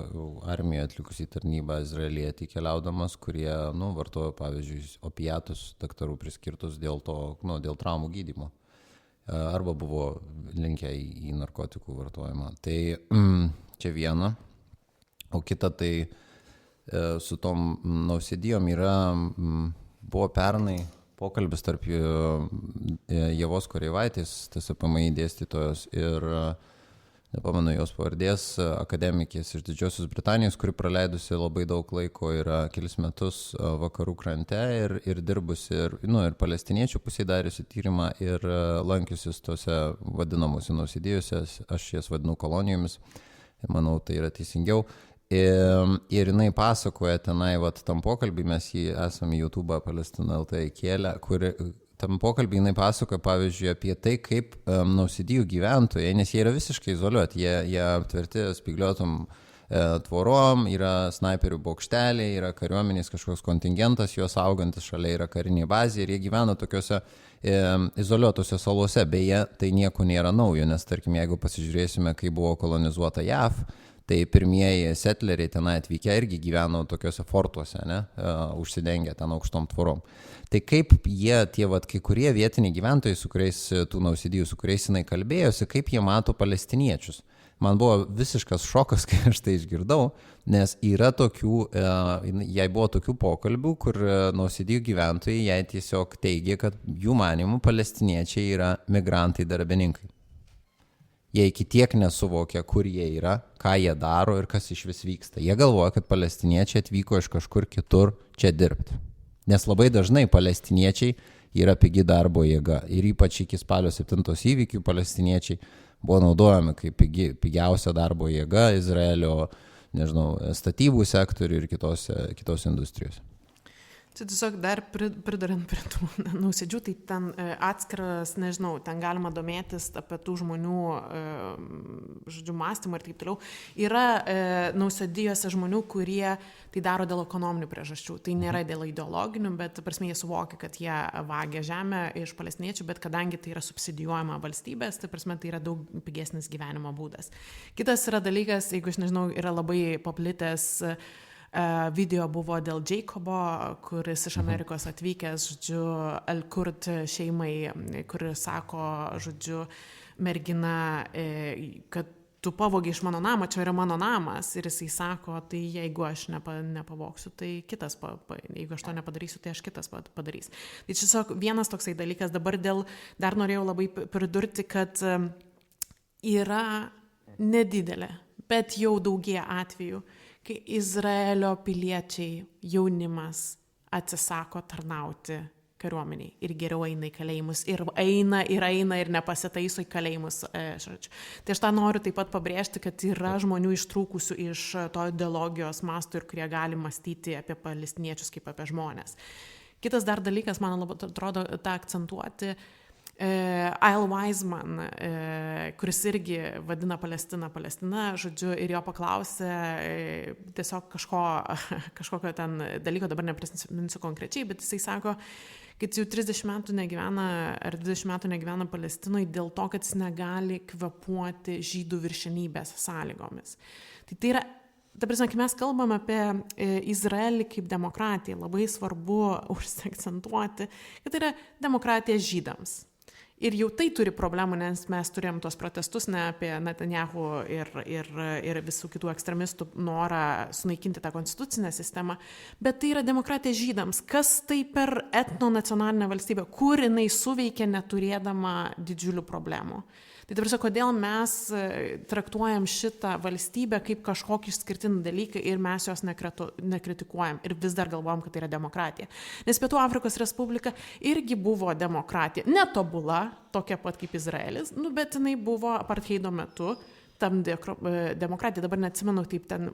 armiją atlikusį tarnybą Izraelyje keliaudamas, kurie, vartojo, pavyzdžiui, opiatus daktarų priskirtus dėl traumų gydymo. Arba buvo linkę į narkotikų vartojimą. Tai čia viena, o kita tai su tom nausėdijom buvo pernai pokalbis tarp Ievos Koreivaitės, TSPMI dėstytojos ir nepamenu jos pavardės, akademikės iš Didžiosios Britanijos, kuri praleidusi labai daug laiko yra kelis metus vakarų krante ir dirbusi ir palestiniečių pusėje dariusi tyrimą ir lankiusis tose vadinamuose nausėdijose, aš jas vadinu kolonijomis, manau tai yra teisingiau. Ir jinai pasakoja tenai, tam pokalbį, mes jį esame YouTube Palestina LT kėlę, kur tam pokalbį jinai pasakoja, pavyzdžiui, apie tai, kaip Nausidijų gyventojai, nes jie yra visiškai izoliuoti, jie aptverti spygliuotom tvorom, yra snaiperių bokšteliai, yra kariuomenės kažkoks kontingentas, juos augantis šalia yra karinė bazė ir jie gyvena tokiuose izoliuotose salose. Beje, tai nieko nėra naujo, nes tarkim, jeigu pasižiūrėsime, kai buvo kolonizuota JAV, tai pirmieji setleriai tenai atvykę irgi gyveno tokiuose fortuose, užsidengę ten aukštom tvorom. Tai kaip jie, kai kurie vietiniai gyventojai, su kuriais tų Nausidijų, su kuriais jinai kalbėjosi, kaip jie mato palestiniečius. Man buvo visiškas šokas, kai aš tai išgirdau, nes yra tokių, jai buvo tokių pokalbių, kur Nausidijų gyventojai jai tiesiog teigia, kad jų manimų palestiniečiai yra migrantai darbininkai. Jie iki tiek nesuvokia, kur jie yra, ką jie daro ir kas iš vis vyksta. Jie galvoja, kad palestiniečiai atvyko iš kažkur kitur čia dirbti. Nes labai dažnai palestiniečiai yra pigi darbo jėga. Ir ypač iki spalio 7 įvykių palestiniečiai buvo naudojami kaip pigiausia darbo jėga Izraelio, statybų sektorių ir kitos industrijos. Čia tiesiog dar pridarant prie tų Nausidžių, tai ten atskiras, ten galima domėtis apie tų žmonių, mąstymą ir taip toliau. Yra Nausidijose žmonių, kurie tai daro dėl ekonominių priežasčių. Tai nėra dėl ideologinių, bet prasme jie suvokia, kad jie vagia žemę iš palestiniečių, bet kadangi tai yra subsidijuojama valstybės, tai prasme tai yra daug pigesnis gyvenimo būdas. Kitas yra dalykas, jeigu aš yra labai paplitęs video buvo dėl Jacobo, kuris iš Amerikos atvykęs, Al-Kurd šeimai, kuris sako, mergina, kad tu pavogi iš mano namo, čia yra mano namas. Ir jisai sako, tai jeigu aš nepavoksiu, tai kitas, jeigu aš to nepadarysiu, tai aš kitas padarys. Tai čia tiesiog vienas toksai dalykas. Dabar dar norėjau labai pridurti, kad yra nedidelė, bet jau daugie atvejų, kai Izraelio piliečiai, jaunimas atsisako tarnauti kariuomeniai ir geriau eina į kalėjimus ir eina ir nepasitaiso į kalėjimus. Tai aš tą noriu taip pat pabrėžti, kad yra žmonių ištrūkusių iš to ideologijos masto ir kurie gali mąstyti apie palestiniečius kaip apie žmonės. Kitas dar dalykas, man atrodo, tą akcentuoti, Al Wiseman, kuris irgi vadina Palestiną, ir jo paklausė tiesiog kažkokio ten dalyko, dabar neprisiminsiu konkrečiai, bet jisai sako, kad jau 30 metų negyvena ar 20 metų negyvena Palestinoje dėl to, kad jis negali kvėpuoti žydų viršenybės sąlygomis. Tai yra, kai mes kalbame apie Izraelį kaip demokratiją, labai svarbu užsiakcentuoti, kad tai yra demokratija žydams. Ir jau tai turi problemų, nes mes turėjom tuos protestus ne apie Netanyahu ir visų kitų ekstremistų norą sunaikinti tą konstitucinę sistemą, bet tai yra demokratija žydams. Kas tai per etnonacionalinę valstybę, kur jinai suveikia neturėdama didžiulių problemų. Tai tarsi, kodėl mes traktuojam šitą valstybę kaip kažkokį išskirtinį dalyką ir mes jos nekritikuojam ir vis dar galvojam, kad tai yra demokratija. Nes Pietų Afrikos Respublika irgi buvo demokratija, netobula, tokia pat kaip Izraelis, bet jinai buvo apartheido metu tam demokratija. Dabar neatsimenu, taip ten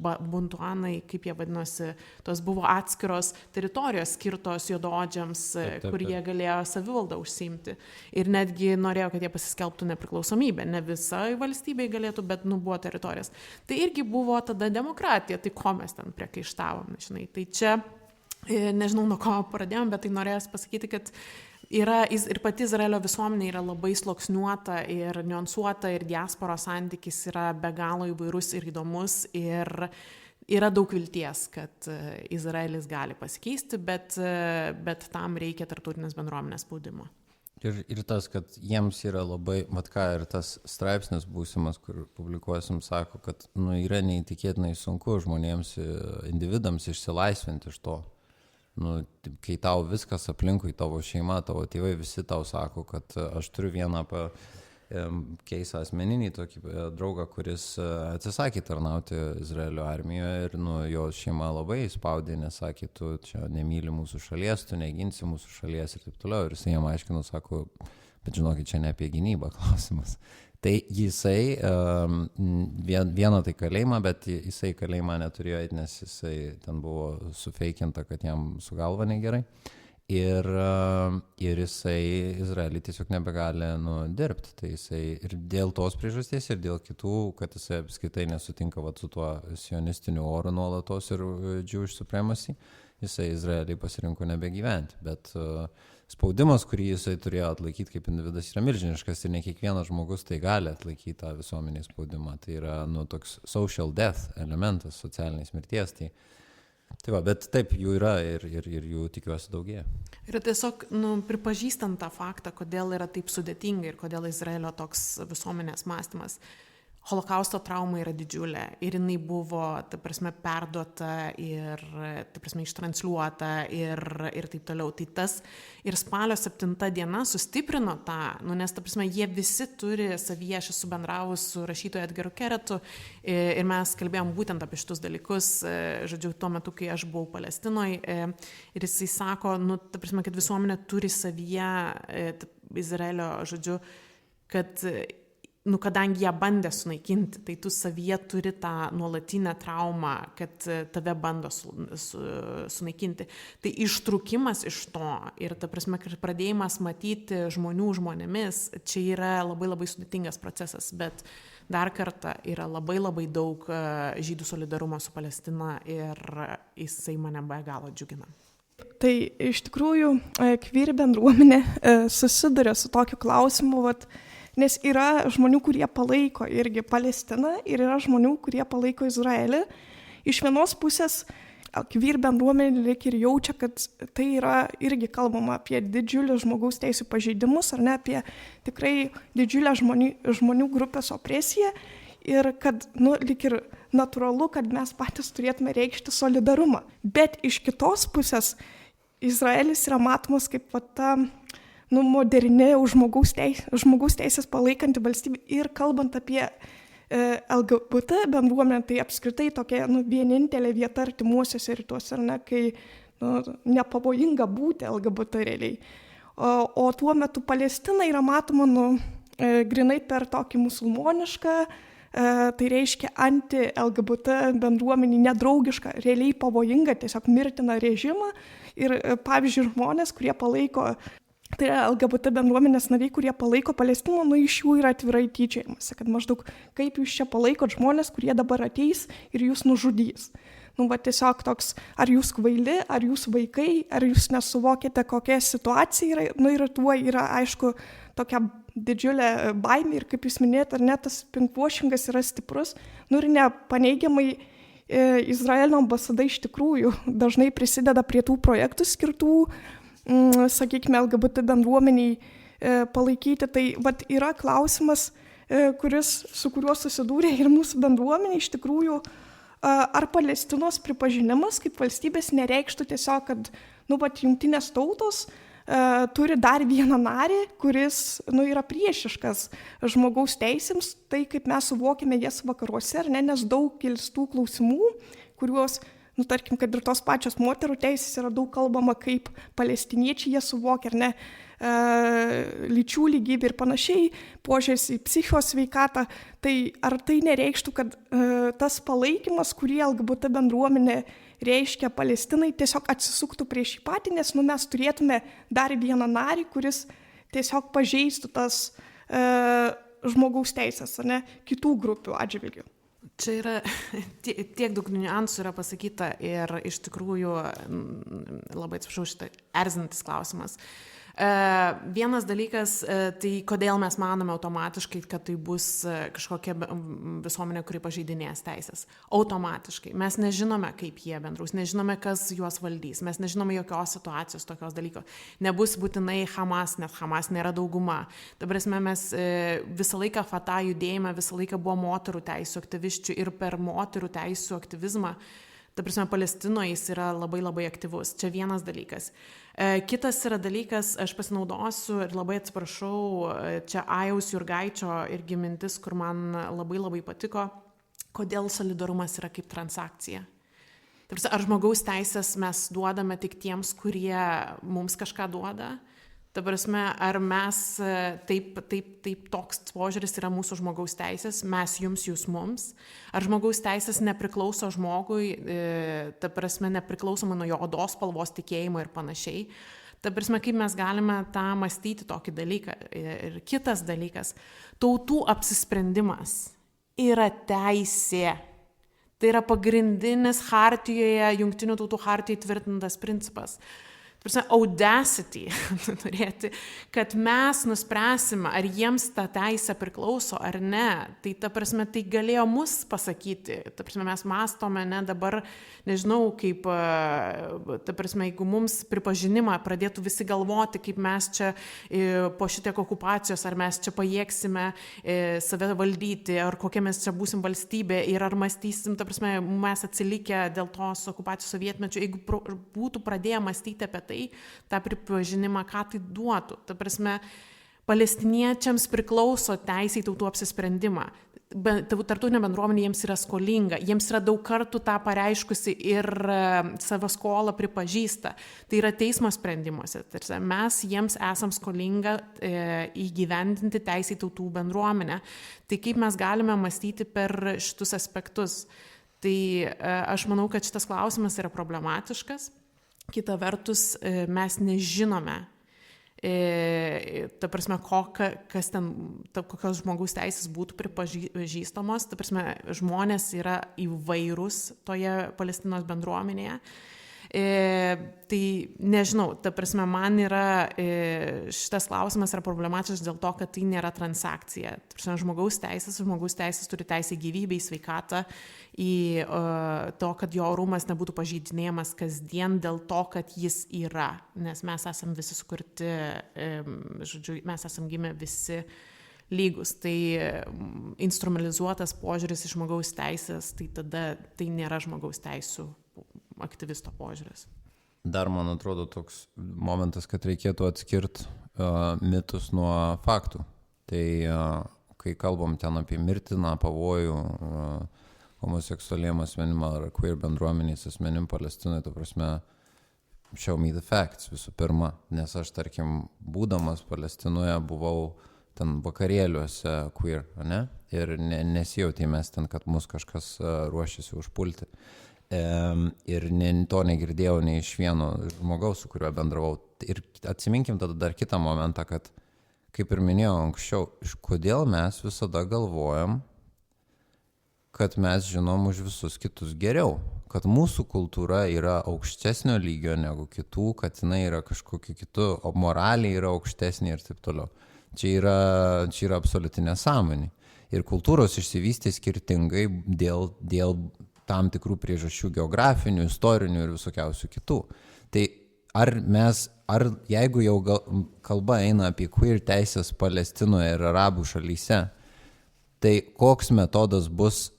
buntuanai, kaip jie vadinosi, tos buvo atskiros teritorijos skirtos juodaodžiams, kur jie galėjo savivaldą užsiimti. Ir netgi norėjo, kad jie pasiskelbtų nepriklausomybę. Ne visai valstybei galėtų, bet buvo teritorijos. Tai irgi buvo tada demokratija, tai ko mes ten priekaištavom, žinai. Tai čia, nežinau, nuo ko pradėjom, bet tai norėjęs pasakyti, kad ir pati Izraelio visuomenė yra labai sluoksniuota ir niuansuota ir diasporos santykis yra be galo įvairus ir įdomus ir yra daug vilties, kad Izraelis gali pasikeisti, bet tam reikia tarptautinės bendruomenės spaudimo. Ir tas, kad jiems yra labai, ir tas straipsnis būsimas, kur publikuosim, sako, kad yra neįtikėtinai sunku žmonėms, individams išsilaisvinti iš to. Kai tau viskas aplinkui, tavo šeima, tavo tėvai, visi tau sako, kad aš turiu vieną keisą asmeninį tokį draugą, kuris atsisakė tarnauti Izraelio armijoje ir jo šeima labai spaudė, nes sakė, tu čia nemyli mūsų šalies, tu neginsi mūsų šalies ir taip toliau. Ir jis jam aiškino, sako, bet žinokit, čia ne apie gynybą klausimas. Tai jisai vieną tai kalėjimą, bet jisai kalėjimą neturėjo eiti, nes jisai ten buvo sufeikinta, kad jam su galva negerai. Ir jisai Izraelį tiesiog nebegali dirbti. Tai jisai ir dėl tos priežasties, ir dėl kitų, kad jisai apskaitai nesutinka su tuo sionistiniu oru nuolatos ir Jewish supremacy, jisai Izraelį pasirinko nebegyventi. Bet spaudimas, kurį jisai turėjo atlaikyti kaip individas, yra milžiniškas ir ne kiekvienas žmogus tai gali atlaikyti tą visuomenės spaudimą. Tai yra toks social death elementas, socialinės mirties. Tai va, bet taip jų yra ir jų tikiuosi daugėja. Ir tiesiog pripažįstant tą faktą, kodėl yra taip sudėtinga ir kodėl Izraelio toks visuomenės mąstymas. Holokausto trauma yra didžiulė ir jinai buvo, ta prasme, perduota ir, ta prasme, ištransliuota ir taip toliau. Tai tas ir spalio 7 diena sustiprino tą, nes, ta prasme, jie visi turi savyje, aš esu bendravus su rašytoju Edgaru Keretu ir mes kalbėjom būtent apie šitus dalykus, žodžiu, tuo metu, kai aš buvau Palestinoje, ir jisai sako, ta prasme, kad visuomenė turi savyje Izraelio, žodžiu, kad kadangi ją bandė sunaikinti, tai tu savyje turi tą nuolatinę traumą, kad tave bando sunaikinti. Tai ištrūkimas iš to ir, ta prasme, pradėjimas matyti žmonėmis, čia yra labai labai sudėtingas procesas, bet dar kartą yra labai labai daug žydų solidarumo su Palestina ir jisai mane be galo džiugina. Tai iš tikrųjų queer bendruomenė susiduria su tokiu klausimu, nes yra žmonių, kurie palaiko irgi Palestiną ir yra žmonių, kurie palaiko Izraelį. Iš vienos pusės queer bendruomenė lyg ir jaučia, kad tai yra irgi kalbama apie didžiulius žmogaus teisų pažeidimus, ar ne, apie tikrai didžiulę žmonių grupės opresiją ir kad, lyg ir natūralu, kad mes patys turėtume reikšti solidarumą. Bet iš kitos pusės Izraelis yra matomas kaip ta moderni žmogaus teisės palaikanti valstybė ir kalbant apie LGBT bendruomenę, tai apskritai tokia vienintelė vieta artimuosiuose rytuose, ar ne, kai nepavojinga būti LGBT realiai. O tuo metu Palestina yra matoma grinai per tokį musulmonišką, tai reiškia anti-LGBT bendruomenį nedraugišką, realiai pavojingą, tiesiog mirtiną režimą. Ir pavyzdžiui, žmonės, kurie palaiko, tai yra LGBT bendruomenės nariai, kurie palaiko Palestiną, iš jų yra atvirai tyčiojamasi, kad maždaug kaip jūs čia palaikot žmonės, kurie dabar ateis ir jūs nužudys. Tiesiog toks, ar jūs kvaili, ar jūs vaikai, ar jūs nesuvokite, kokia situacija yra, ir tuo yra, aišku, tokia didžiulė baimė ir kaip jūs minėjote, ar ne, tas pinkwashingas yra stiprus, ir nepaneigiamai Izraelio ambasada iš tikrųjų dažnai prisideda prie tų projektų skirtų, sakykime, LGBT bendruomeniai palaikyti. Tai yra klausimas, su kuriuo susidūrė ir mūsų bendruomenė iš tikrųjų, ar Palestinos pripažinimas kaip valstybės nereikštų tiesiog, kad jungtinės tautos turi dar vieną narį, kuris yra priešiškas žmogaus teisėms, tai kaip mes suvokime jas vakaruose, ar ne, nes daug kilstų klausimų, kuriuos, tarkim, kad ir tos pačios moterų teisės yra daug kalbama, kaip palestiniečiai jie suvokia, ar ne, lyčių lygybė ir panašiai, požiūris į psichikos sveikatą, tai ar tai nereikštų, kad tas palaikymas, kurį LGBT bendruomenė reiškia Palestinai, tiesiog atsisuktų prieš jį patį, nes mes turėtume dar vieną narį, kuris tiesiog pažeistų tas žmogaus teisės, ne, kitų grupių atžvilgių. Čia yra tiek daug niuansų yra pasakyta ir iš tikrųjų labai atsiprašau šitą erzinantis klausimas. Vienas dalykas, tai kodėl mes manome automatiškai, kad tai bus kažkokia visuomenė, kuri pažeidinės teisės. Automatiškai. Mes nežinome, kaip jie bendraus, nežinome, kas juos valdys, mes nežinome jokios situacijos, tokios dalyko. Nebus būtinai Hamas, net Hamas nėra dauguma. Dabar mes visą laiką Fatah judėjime, visą laiką buvo moterų teisų aktyvisčių ir per moterų teisų aktyvizmą. Ta prasme, Palestinoje jis yra labai labai aktyvus. Čia vienas dalykas. Kitas yra dalykas, aš pasinaudosiu ir labai atsiprašau, čia Ajaus Jurgaičio irgi mintis, kur man labai labai patiko, kodėl solidarumas yra kaip transakcija. Ta prasme, ar žmogaus teisės mes duodame tik tiems, kurie mums kažką duoda? Ta prasme, ar mes taip toks požiūris yra mūsų žmogaus teisės, mes jums, jūs mums, ar žmogaus teisės nepriklauso žmogui, ta prasme, nepriklausomai nuo jo odos spalvos, tikėjimo ir panašiai. Ta prasme, kaip mes galime tą mąstyti tokį dalyką. Ir kitas dalykas, tautų apsisprendimas yra teisė. Tai yra pagrindinis hartijoje, Jungtinių tautų hartijoje tvirtintas principas. Audacity turėti, kad mes nuspręsime, ar jiems ta teisė priklauso ar ne. Tai ta prasme, tai galėjo mus pasakyti. Ta prasme, mes mąstome, ne dabar, nežinau, kaip, ta prasme, jeigu mums pripažinimą pradėtų visi galvoti, kaip mes čia po šitiek okupacijos, ar mes čia pajėgsime save valdyti, ar kokia mes čia būsim valstybė ir ar mąstysim, ta prasme, mes atsilikę dėl tos okupacijos sovietmečių, jeigu būtų pradėję mąstyti apie tai, tą pripažinimą, ką tai duotų. Ta prasme, palestiniečiams priklauso teisė į tautų apsisprendimą. Tarptautinė bendruomenė jiems yra skolinga, jiems yra daug kartų tą pareiškusi ir savo skolą pripažįsta. Tai yra teismo sprendimuose. Tarsi, mes jiems esam skolinga įgyvendinti teisę į tautų bendruomenę. Tai kaip mes galime mąstyti per šitus aspektus? Tai aš manau, kad šitas klausimas yra problematiškas. Kita vertus, mes nežinome, ta prasme, kas ten, kokios žmogaus teisės būtų pripažįstamos. Ta prasme, žmonės yra įvairūs toje Palestinos bendruomenėje. Tai nežinau, ta prasme, man yra šitas klausimas yra problematiškas dėl to, kad tai nėra transakcija. Ta prasme, žmogaus teisės turi teisę į gyvybę, į sveikatą, į to, kad jo orumas nebūtų pažeidinėjamas kasdien dėl to, kad jis yra. Nes mes esam visi sukurti, žodžiu, mes esam gimę visi lygus. Tai instrumentalizuotas požiūris į žmogaus teisės, tai tada tai nėra žmogaus teisų aktyvisto požiūris. Dar, man atrodo, toks momentas, kad reikėtų atskirti mitus nuo faktų. Tai kai kalbam ten apie mirtiną pavojų homoseksualiem asmenim ar queer bendruomenės asmenim Palestinoje, ta prasme, show me the facts visų pirma, nes aš, tarkim, būdamas Palestinoje buvau ten vakarėliuose queer, ne? Ir nesijautėmės ten, kad mus kažkas ruošiasi užpulti. Ir to negirdėjau nei iš vieno žmogaus, su kuriuo bendravau. Ir atsiminkim tada dar kitą momentą, kad, kaip ir minėjau anksčiau, kodėl mes visada galvojam, kad mes žinom už visus kitus geriau, kad mūsų kultūra yra aukštesnio lygio negu kitų, kad jinai yra kažkokiu kitu, o moraliai yra aukštesnė ir taip toliau. Čia yra absoliuti nesąmonė. Ir kultūros išsivystė skirtingai dėl tam tikrų priežasčių geografinių, istorinių ir visokiausių kitų. Tai ar jeigu jau kalba eina apie queer teisės Palestinoje ir arabų šalyse, tai koks metodas bus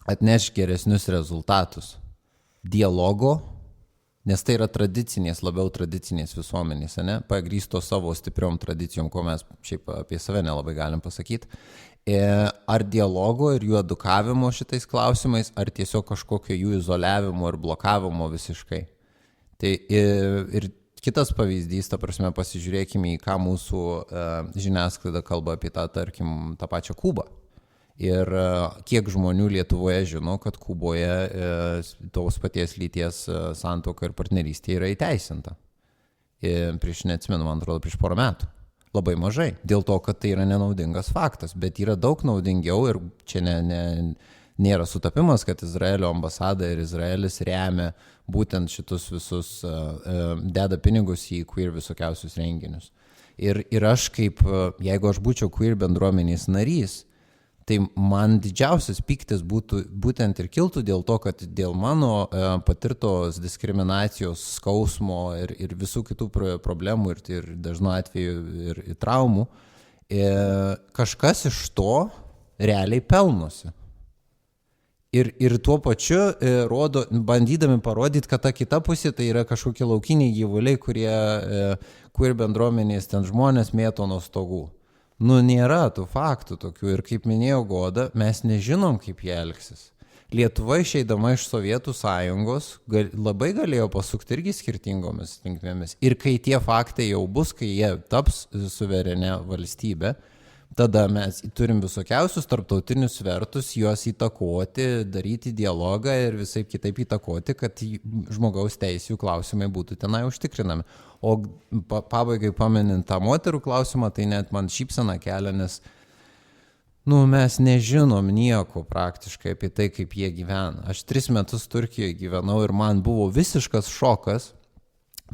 atneš geresnius rezultatus? Dialogo, nes tai yra labiau tradicinės visuomenės, ne? Pagrįsto savo stipriom tradicijom, ko mes šiaip apie save nelabai galim pasakyti. Ar dialogo ir jų edukavimo šitais klausimais, ar tiesiog kažkokio jų izoliavimo ir blokavimo visiškai. Tai ir kitas pavyzdys, ta prasme, pasižiūrėkime į ką mūsų žiniasklaida kalba apie tarkim, tą pačią Kubą. Ir kiek žmonių Lietuvoje žino, kad Kuboje tos paties lyties santuoka ir partnerystė yra įteisinta. Prieš, neatsimenu, man atrodo, prieš porą metų. Labai mažai, dėl to, kad tai yra nenaudingas faktas, bet yra daug naudingiau ir čia nėra sutapimas, kad Izraelio ambasada ir Izraelis remia būtent šitus visus, deda pinigus į queer visokiausius renginius. Ir aš jeigu aš būčiau queer bendruomenės narys, tai man didžiausias pyktis būtent ir kiltų dėl to, kad dėl mano patirtos diskriminacijos, skausmo ir visų kitų problemų ir dažnu atveju ir traumų, kažkas iš to realiai pelnosi. Ir tuo pačiu bandydami parodyti, kad ta kita pusė tai yra kažkokie laukiniai gyvuliai, kurie queer bendruomenės ten žmonės mėto nuo stogų. Nėra tų faktų tokių ir kaip minėjo Goda, mes nežinom, kaip jie elgsis. Lietuva išeidama iš Sovietų sąjungos labai galėjo pasukti irgi skirtingomis linkmėmis. Ir kai tie faktai jau bus, kai jie taps suverenė valstybė, tada mes turim visokiausius tarptautinius svertus, juos įtakoti, daryti dialogą ir visai kitaip įtakoti, kad žmogaus teisių klausimai būtų tenai užtikrinami. O pabaigai paminint tą moterų klausimą, tai net man šypsena kelia, nes mes nežinom nieko praktiškai apie tai, kaip jie gyvena. Aš 3 metus Turkijoje gyvenau ir man buvo visiškas šokas,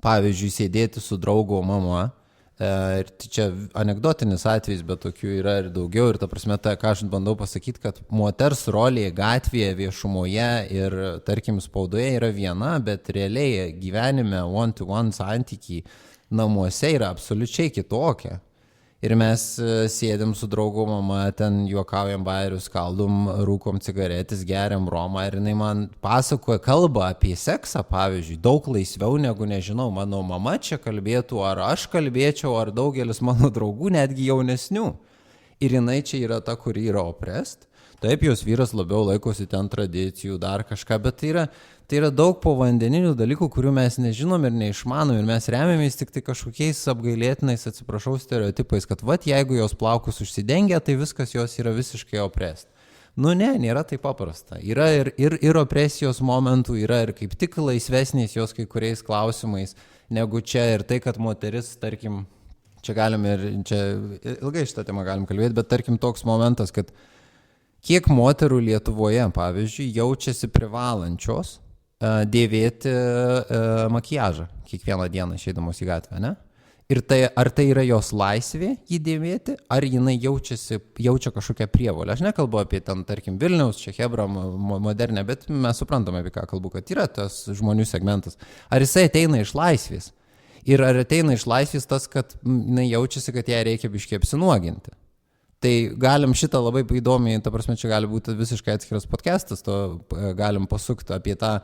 pavyzdžiui, sėdėti su draugo mama. Ir čia anekdotinis atvejis, bet tokių yra ir daugiau. Ir ta prasme, ką aš bandau pasakyti, kad moters rolė gatvėje, viešumoje ir, tarkim, spaudoje yra viena, bet realiai gyvenime one-to-one santykiai namuose yra absoliučiai kitokia. Ir mes sėdėm su draugo mama, ten juokaujam bairius, kaldom, rūkom cigaretės, geriam romą ir jinai man pasakoja kalbą apie seksą, pavyzdžiui, daug laisviau negu, nežinau, mano mama čia kalbėtų, ar aš kalbėčiau, ar daugelis mano draugų, netgi jaunesnių. Ir jinai čia yra ta, kuri yra oprest. Taip, jos vyras labiau laikosi ten tradicijų, dar kažką, bet tai yra daug povandeninių dalykų, kurių mes nežinom ir neišmanom ir mes remiamės tik tai kažkokiais apgailėtinais, atsiprašau, stereotipais, kad jeigu jos plaukus užsidengia, tai viskas jos yra visiškai oprest. Ne, nėra taip paprasta. Yra ir opresijos momentų, yra ir kaip tik laisvesnės jos kai kuriais klausimais, negu čia ir tai, kad moteris, tarkim, čia ilgai šitą temą galim kalbėti, bet tarkim toks momentas, kad kiek moterų Lietuvoje, pavyzdžiui, jaučiasi privalančios dėvėti makiažą kiekvieną dieną išeidamos į gatvę, ne? Ir ar tai yra jos laisvė jį dėvėti, ar jinai jaučia kažkokią prievolę. Aš nekalbu apie ten, tarkim, Vilniaus, čia Hebra, modernę, bet mes suprantame, apie ką kalbu, kad yra tas žmonių segmentas. Ar jisai ateina iš laisvės? Ir ar ateina iš laisvės tas, kad jinai jaučiasi, kad ją reikia biškiai apsinuoginti? Tai galim šitą labai įdomiai, ta prasme, čia gali būti visiškai atskiras podcastas, to galim pasukti apie tą,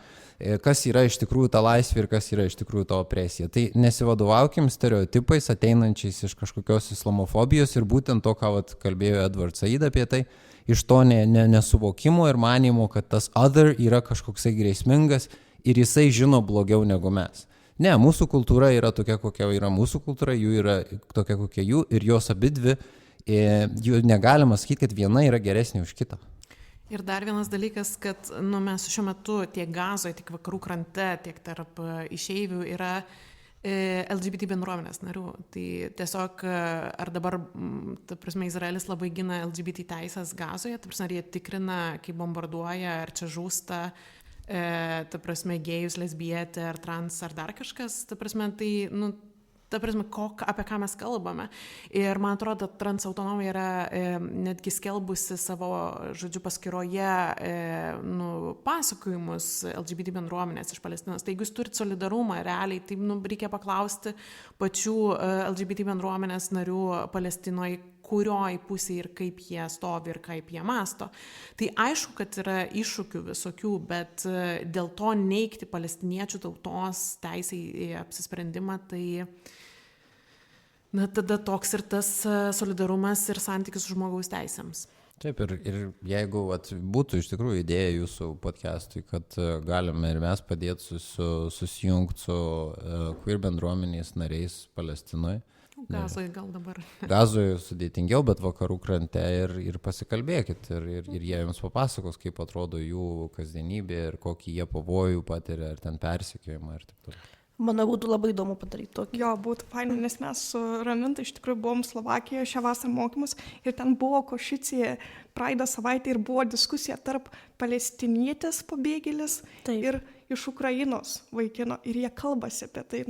kas yra iš tikrųjų ta laisvė ir kas yra iš tikrųjų ta opresija. Tai nesivadovaukim stereotipais ateinančiais iš kažkokios islamofobijos ir būtent to, ką kalbėjo Edward Said apie tai, iš to nesuvokimo ir manimo, kad tas other yra kažkoksai grėsmingas ir jisai žino blogiau negu mes. Ne, mūsų kultūra yra tokia, kokia yra mūsų kultūra, jų yra tokia, kokia jų ir jos abidvi. Jų negalima sakyti, kad viena yra geresnė už kitą. Ir dar vienas dalykas, kad mes šiuo metu tiek Gazoje, tiek vakarų krante, tiek tarp išeivių yra LGBT bendruomenės narių. Tai tiesiog, ar dabar, ta prasme, Izraelis labai gina LGBT teisės Gazoje, ta prasme, ar jie tikrina, kai bombarduoja, ar čia žūsta, ta prasme, gėjus, lesbietė, ar trans, ar dar kažkas, ta prasme, tai, ta prasme, apie ką mes kalbame. Ir man atrodo, Transautonomija yra netgi skelbusi savo, paskyroje pasakojimus LGBT bendruomenės iš Palestinos. Tai jeigu jūs turite solidarumą realiai, tai reikia paklausti pačių LGBT bendruomenės narių Palestinoje, kurioj pusėje ir kaip jie stovi ir kaip jie masto. Tai aišku, kad yra iššūkių visokių, bet dėl to neigti palestiniečių tautos teisę į apsisprendimą, tai tada toks ir tas solidarumas ir santykis su žmogaus teisėms. Taip, ir jeigu būtų iš tikrųjų idėja jūsų podcastui, kad galime ir mes padėti susijungti su queer bendruomenės nariais Palestinoje. Gazoje gal dabar. Gazoje sudėtingiau, bet vakarų krante ir pasikalbėkit ir jie jums papasakos, kaip atrodo jų kasdienybė ir kokį jie pavojų patiria, ar ten persekiojimą ir taip toliau. Manau, būtų labai įdomu padaryti tokį. Jo, būtų fainai, nes mes su Raminta iš tikrųjų buvom Slovakijoje šią vasarą mokymus ir ten buvo Košice praeitą savaitę ir buvo diskusija tarp palestinietės pabėgėlės ir iš Ukrainos vaikino ir jie kalbasi apie tai,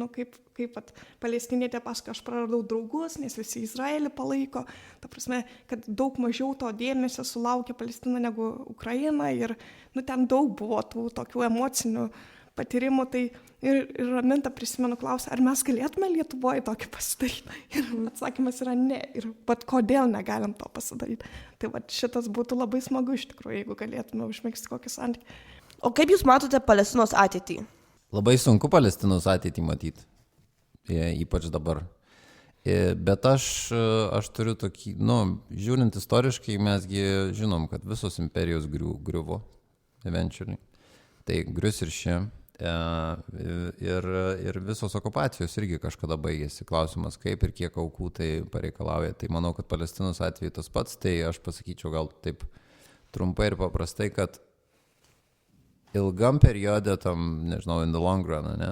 kaip palestinietė pasako, aš praradau draugus, nes visi Izraelį palaiko, ta prasme, kad daug mažiau to dėmesio sulaukia Palestina negu Ukraina ir ten daug buvo tų tokių emocinių patyrimų, tai ir Raminta prisimenu klausą, ar mes galėtume Lietuvoje tokį pasidaryti? Ir atsakymas yra ne. Ir kodėl negalim to pasidaryti? Tai šitas būtų labai smagu iš tikrųjų, jeigu galėtume užmėgsti kokį santykį. O kaip jūs matote Palestinos ateitį? Labai sunku Palestinos ateitį matyti, ypač dabar. Bet aš turiu tokį, žiūrint istoriškai, mesgi žinom, kad visos imperijos griuvo. eventually. Tai grius ir ši. Ir visos okupacijos irgi kažkada baigėsi. Klausimas, kaip ir kiek aukų tai pareikalauja. Tai manau, kad Palestinos atveju tas pats, tai aš pasakyčiau gal taip trumpai ir paprastai, kad ilgam periode tam, nežinau, in the long run, ne,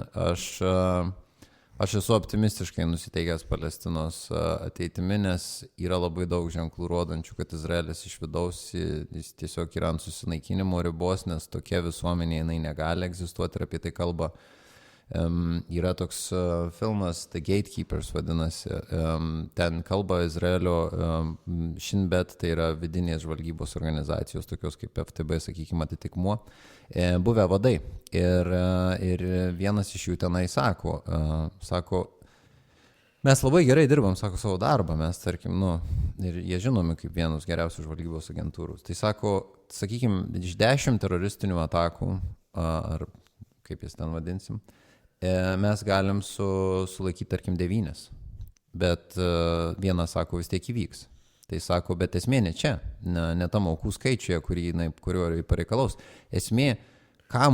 aš esu optimistiškai nusiteikęs Palestinos ateitimi, nes yra labai daug ženklų rodančių, kad Izraelis iš vidaus jis tiesiog yra ant susinaikinimo ribos, nes tokia visuomenė jinai negali egzistuoti ir apie tai kalba. Yra toks filmas The Gatekeepers vadinasi, ten kalba Izraelio Shin Bet, tai yra vidinės žvalgybos organizacijos, tokios kaip FTB, sakykime, atitikmuo, buvę vadai. Ir vienas iš jų tenai sako, mes labai gerai dirbam, sako, savo darbą, mes, tarkim, ir jie žinomi kaip vienus geriausių žvalgybos agentūrų. Tai sako, sakykime, iš 10 teroristinių atakų, ar kaip jas ten vadinsim, mes galim sulaikyti, tarkim, 9, bet vienas sako, vis tiek įvyks. Tai sako, bet esmė ne čia, ne tam aukų skaičiuje, kurio pareikalaus. Esmė, ką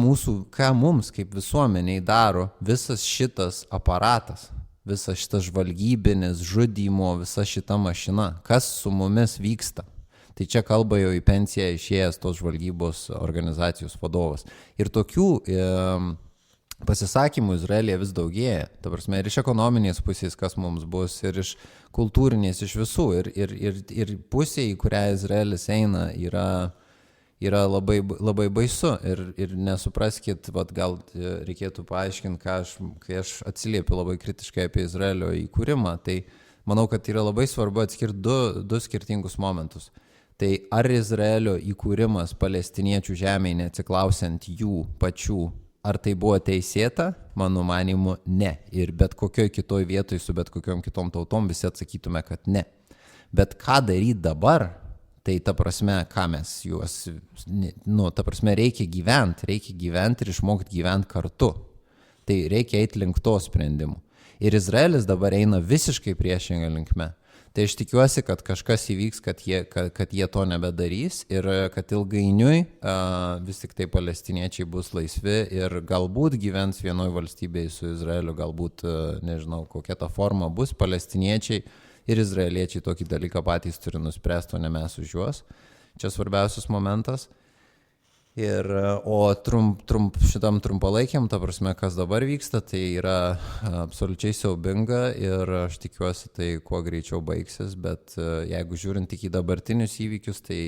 mums kaip visuomeniai daro visas šitas aparatas, visas šitas žvalgybinis, žudymo, visa šita mašina, kas su mumis vyksta. Tai čia kalba jau į pensiją išėjęs tos žvalgybos organizacijos vadovas. Ir tokių pasisakymų Izraelyje vis daugėja. Ta prasme, ir iš ekonominės pusės, kas mums bus, ir iš kultūrinės, iš visų. Ir pusė, į kurią Izraelis eina, yra labai, labai baisu. Ir nesupraskit, gal reikėtų paaiškinti, kai aš atsiliepiu labai kritiškai apie Izraelio įkūrimą, tai manau, kad yra labai svarbu atskirti du skirtingus momentus. Tai ar Izraelio įkūrimas palestiniečių žemėje, neatsiklausiant jų pačių, ar tai buvo teisėta, mano manimu, ne. Ir bet kokioj kitoj vietoj su bet kokiom kitom tautom visi atsakytume, kad ne. Bet ką daryti dabar, tai ta prasme, ką mes juos, ta prasme, reikia gyventi ir išmokti gyventi kartu. Tai reikia eiti link to sprendimų. Ir Izraelis dabar eina visiškai priešingą linkme. Tai aš tikiuosi, kad kažkas įvyks, kad jie to nebedarys ir kad ilgainiui vis tik tai palestiniečiai bus laisvi ir galbūt gyvens vienoje valstybėje su Izraeliu, galbūt, nežinau, kokia ta forma bus, palestiniečiai ir izraeliečiai tokį dalyką patys turi nuspręsti, o ne mes už juos. Čia svarbiausias momentas. O šitam trumpalaikiam, ta prasme, kas dabar vyksta, tai yra absoliučiai siaubinga ir aš tikiuosi tai kuo greičiau baigsis, bet jeigu žiūrint tik į dabartinius įvykius, tai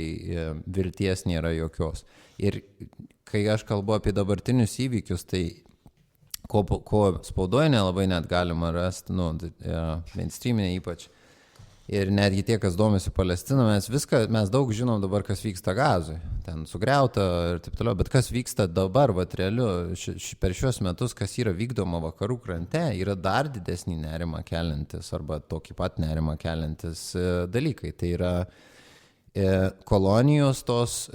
vilties nėra jokios. Ir kai aš kalbu apie dabartinius įvykius, tai ko spaudoje nelabai net galima rasti, mainstreaminė ypač. Ir netgi tie, kas domisi Palestiną, mes daug žinom dabar, kas vyksta Gazoj, ten sugriauta ir taip toliau, bet kas vyksta dabar, realiu, per šios metus, kas yra vykdoma vakarų krante, yra dar didesnį nerimą keliantis arba tokį pat nerimą keliantis dalykai. Tai yra kolonijos tos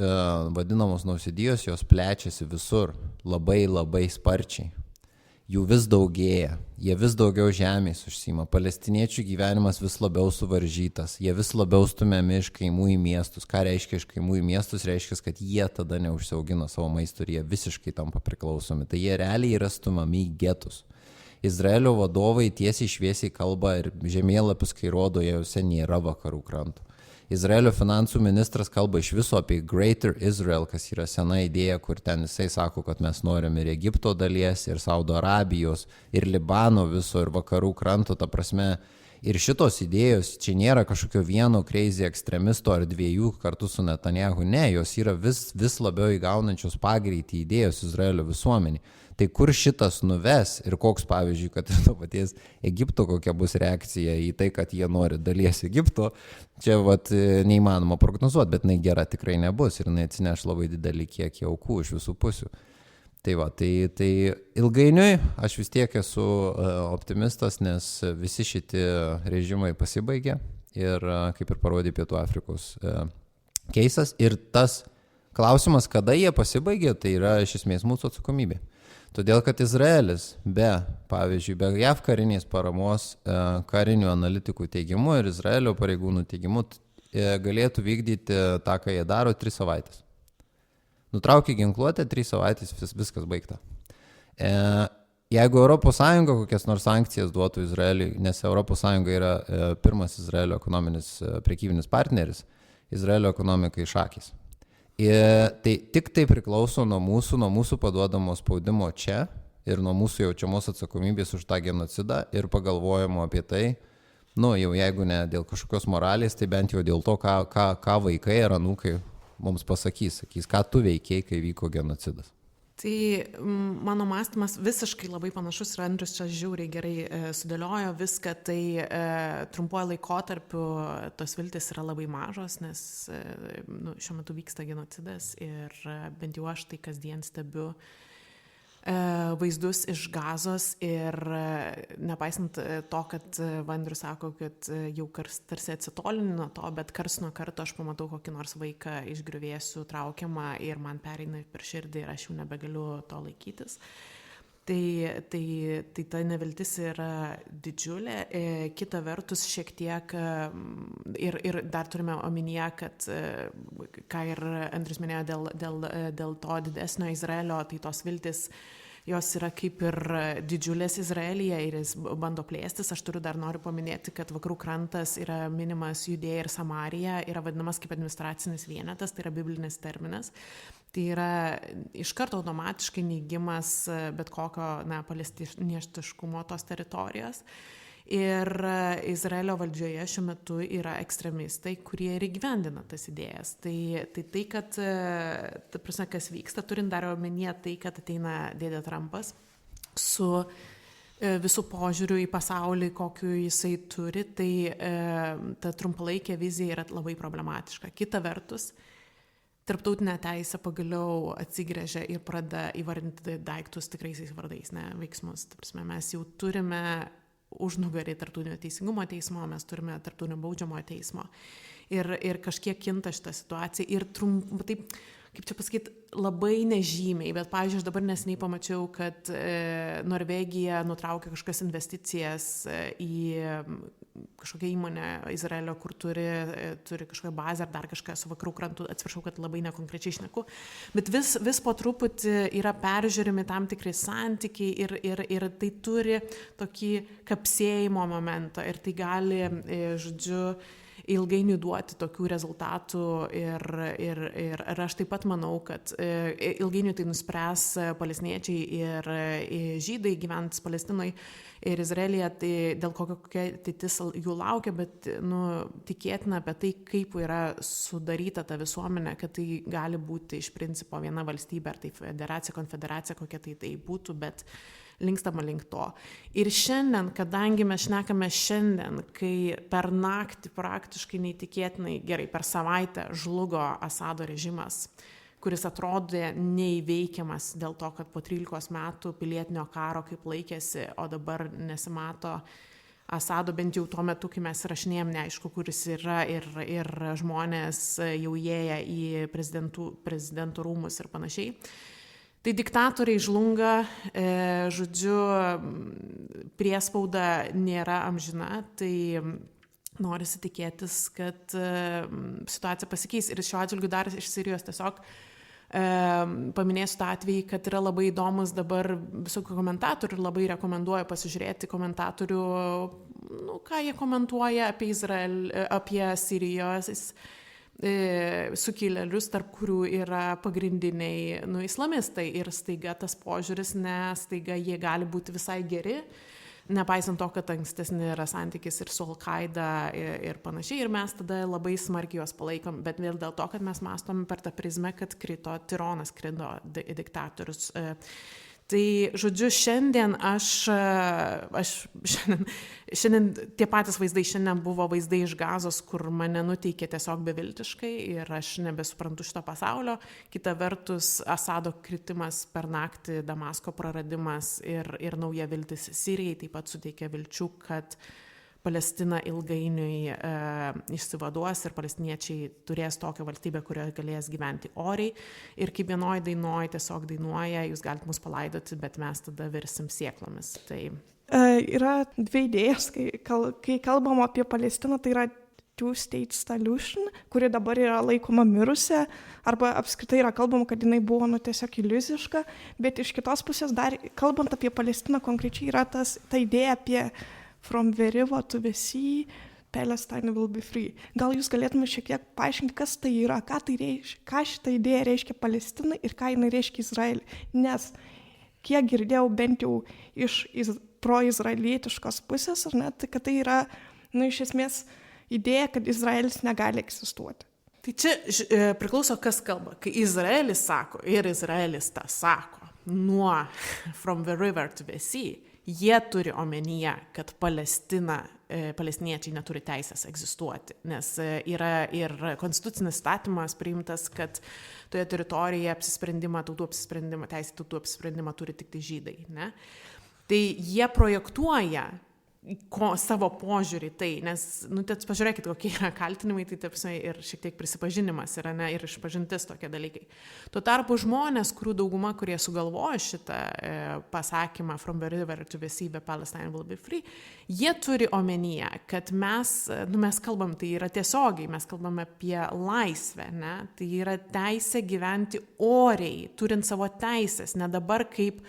vadinamos nausėdijos, jos plečiasi visur labai labai sparčiai. Jų vis daugėja, jie vis daugiau žemės užsiima, palestiniečių gyvenimas vis labiau suvaržytas, jie vis labiau stumiami iš kaimų į miestus. Ką reiškia iš kaimų į miestus? Reiškia, kad jie tada neužsiaugina savo maisto ir jie visiškai tampa priklausomi. Tai jie realiai yra stumami į getus. Izraelio vadovai tiesiai šviesiai kalba ir žemėlapius, kai rodo, jose nėra vakarų krantų. Izraelio finansų ministras kalba iš viso apie Greater Israel, kas yra sena idėja, kur ten jisai sako, kad mes norim ir Egipto dalies, ir Saudo Arabijos, ir Libano viso, ir vakarų kranto, ta prasme. Ir šitos idėjos, čia nėra kažkokio vieno crazy ekstremisto ar dviejų kartu su Netanyahu, ne, jos yra vis labiau įgaunančios pagreitį idėjos Izraelio visuomenį. Tai kur šitas nuves ir koks, pavyzdžiui, kad to paties Egipto kokia bus reakcija į tai, kad jie nori dalies Egipto, čia neįmanoma prognozuoti, bet jinai gera tikrai nebus ir jinai atsineš labai didelį kiekį aukų iš visų pusių. Tai ilgainiui aš vis tiek esu optimistas, nes visi šitie režimai pasibaigė ir kaip ir parodė Pietų Afrikos keisas. Ir tas klausimas, kada jie pasibaigė, tai yra iš esmės mūsų atsakomybė. Todėl, kad Izraelis pavyzdžiui, be JAV karinės paramos, karinių analitikų teigimu ir Izraelio pareigūnų teigimu galėtų vykdyti tą, ką jie daro, 3 savaitės. Nutraukė ginkluotę, 3 savaitės viskas baigta. Jeigu ES kokias nors sankcijas duotų Izraeliui, nes ES yra pirmas Izraelio ekonominis prekybinis partneris, Izraelio ekonomikai šakis. Tai tik tai priklauso nuo mūsų paduodamo spaudimo čia ir nuo mūsų jaučiamos atsakomybės už tą genocidą ir pagalvojimo apie tai, jau jeigu ne dėl kažkokios moralės, tai bent jau dėl to, ką vaikai ar anūkai mums sakys, ką tu veikiai, kai vyko genocidas. Tai mano mąstymas visiškai labai panašus ir Andrius čia žiauriai gerai sudėliojo viską, tai trumpuoju laikotarpiu tos viltis yra labai mažos, nes šiuo metu vyksta genocidas ir bent jau aš tai kasdien stebiu vaizdus iš Gazos ir nepaisant to, kad Andrius sako, kad jau tarsi atsitolini nuo to, bet karts nuo karto aš pamatau kokį nors vaiką iš griuvėsių traukiamą ir man pereina per širdį ir aš jau nebegaliu to laikytis. Tai ta neviltis yra didžiulė. Kita vertus šiek tiek ir dar turime omenyje, kad ką ir Andrius minėjo dėl to didesnio Izraelio, tai tos viltis jos yra kaip ir didžiulės Izraelyje ir jis bando plėstis. Aš noriu paminėti, kad vakarų krantas yra minimas Judėja ir Samarija, yra vadinamas kaip administracinis vienetas, tai yra biblinis terminas. Tai yra iš karto automatiškai neigimas bet kokio palestinietiškumo tos teritorijos. Ir Izraelio valdžioje šiuo metu yra ekstremistai, kurie ir įgyvendina tas idėjas. Tai kad, ta prasme, kas vyksta, turint dar omenyje tai, kad ateina dėdė Trumpas su visų požiūrių į pasaulį, kokiu jisai turi, tai ta trumpalaikė vizija yra labai problematiška. Kita vertus, tarptautinė teisė pagaliau atsigręžia ir pradeda įvardinti daiktus tikraisiais vardais, ne veiksmus. Ta prasme, mes jau turime užnugarį tarptautinio teisingumo teismo, mes turime tarptautinio baudžiamojo teismo. Ir kažkiek kinta šitą situaciją. Ir taip, kaip čia pasakyti, labai nežymiai, bet, pavyzdžiui, aš dabar neseniai pamačiau, kad Norvegija nutraukė kažkokias investicijas į kažkokią įmonę Izraelio, kur turi kažkokią bazę ar dar kažką su vakarų krantu, atsiprašau, kad labai nekonkrečiai šneku, bet vis po truputį yra peržiūrimi tam tikri santykiai ir tai turi tokį kapsėjimo momentą ir tai gali, žodžiu, ilgainiui duoti tokių rezultatų ir aš taip pat manau, kad ilgainiui tai nuspręs palestiniečiai ir žydai gyvenantys Palestinoje ir Izraelyje, tai dėl kokia ateitis jų laukia, bet tikėtina apie tai, kaip yra sudaryta ta visuomenė, kad tai gali būti iš principo viena valstybė, ar tai federacija, konfederacija, kokia tai būtų, bet linkstama link to. Ir šiandien, kadangi mes šnekame šiandien, kai per naktį praktiškai neįtikėtinai, gerai, per savaitę žlugo Asado režimas, kuris atrodė neįveikiamas dėl to, kad po 13 metų pilietinio karo kaip laikėsi, o dabar nesimato Asado, bent jau tuo metu, kai mes rašinėjom, neaišku, kuris yra ir žmonės jau įėję į prezidentų rūmus ir panašiai. Tai diktatoriai žlunga, žodžiu, priespauda nėra amžina, tai norisi tikėtis, kad situacija pasikeis. Ir šiuo atžvilgiu dar iš Sirijos tiesiog paminėsiu tą atvejį, kad yra labai įdomus dabar visokių komentatorių ir labai rekomenduoju pasižiūrėti komentatorių, ką jie komentuoja apie apie Sirijos sukilėlius, tarp kurių yra pagrindiniai islamistai ir staiga tas požiūris, staiga jie gali būti visai geri, nepaisant to, kad ankstesni yra santykis ir su Al-Qaida ir panašiai, ir mes tada labai smarkiai juos palaikom, bet vėl dėl to, kad mes mąstom per tą prizmę, kad krito tironas, krito diktatorius. Tai, žodžiu, šiandien šiandien tie patys vaizdai, šiandien buvo vaizdai iš Gazos, kur mane nuteikė tiesiog beviltiškai ir aš nebesuprantu šito pasaulio. Kita vertus, Asado kritimas per naktį, Damasko praradimas ir nauja viltis Sirijai taip pat suteikia vilčių, kad Palestina ilgainiui išsivaduos ir palestiniečiai turės tokią valstybę, kurioje galės gyventi oriai. Ir kaip vienoje dainoje tiesiog dainuoja, jūs galite mus palaidoti, bet mes tada virsim sėklomis. Tai yra dvi idėjas, kai kalbam apie Palestiną, tai yra two-state solution, kuri dabar yra laikoma mirusi, arba apskritai yra kalbama, kad jinai buvo tiesiog iliuziška, bet iš kitos pusės dar, kalbant apie Palestiną konkrečiai, yra ta idėja apie from the river to the sea, Palestine will be free. Gal jūs galėtumėte šiek tiek paaiškinti, kas tai yra, ką tai reiškia, ką šitą idėją reiškia Palestinai ir ką jinai reiškia Izraeliui. Nes kiek girdėjau bent jau iš pro-izraelietiškos pusės, ar ne, tai kad tai yra, iš esmės, idėja, kad Izraelis negali egzistuoti. Tai čia priklauso, kas kalba. Kai Izraelis sako, ir Izraelis tą sako, nuo from the river to the sea, jie turi omenyje, kad palestiniečiai neturi teisės egzistuoti, nes yra ir konstitucinis statymas priimtas, kad toje teritorijoje teisė tautų apsisprendimą turi tik tai žydai. Ne? Tai jie projektuoja savo požiūrį tai, nes, pažiūrėkit, kokie yra kaltinimai, tai tapsime ir šiek tiek prisipažinimas yra, ne, ir išpažintis tokie dalykai. Tuo tarpu žmonės, kurių dauguma, kurie sugalvojo šitą pasakymą from the river to the sea, the Palestine will be free, jie turi omenyje, kad mes kalbam, tai yra tiesiogiai, mes kalbam apie laisvę, ne, tai yra teisė gyventi oriai, turint savo teisės, ne dabar kaip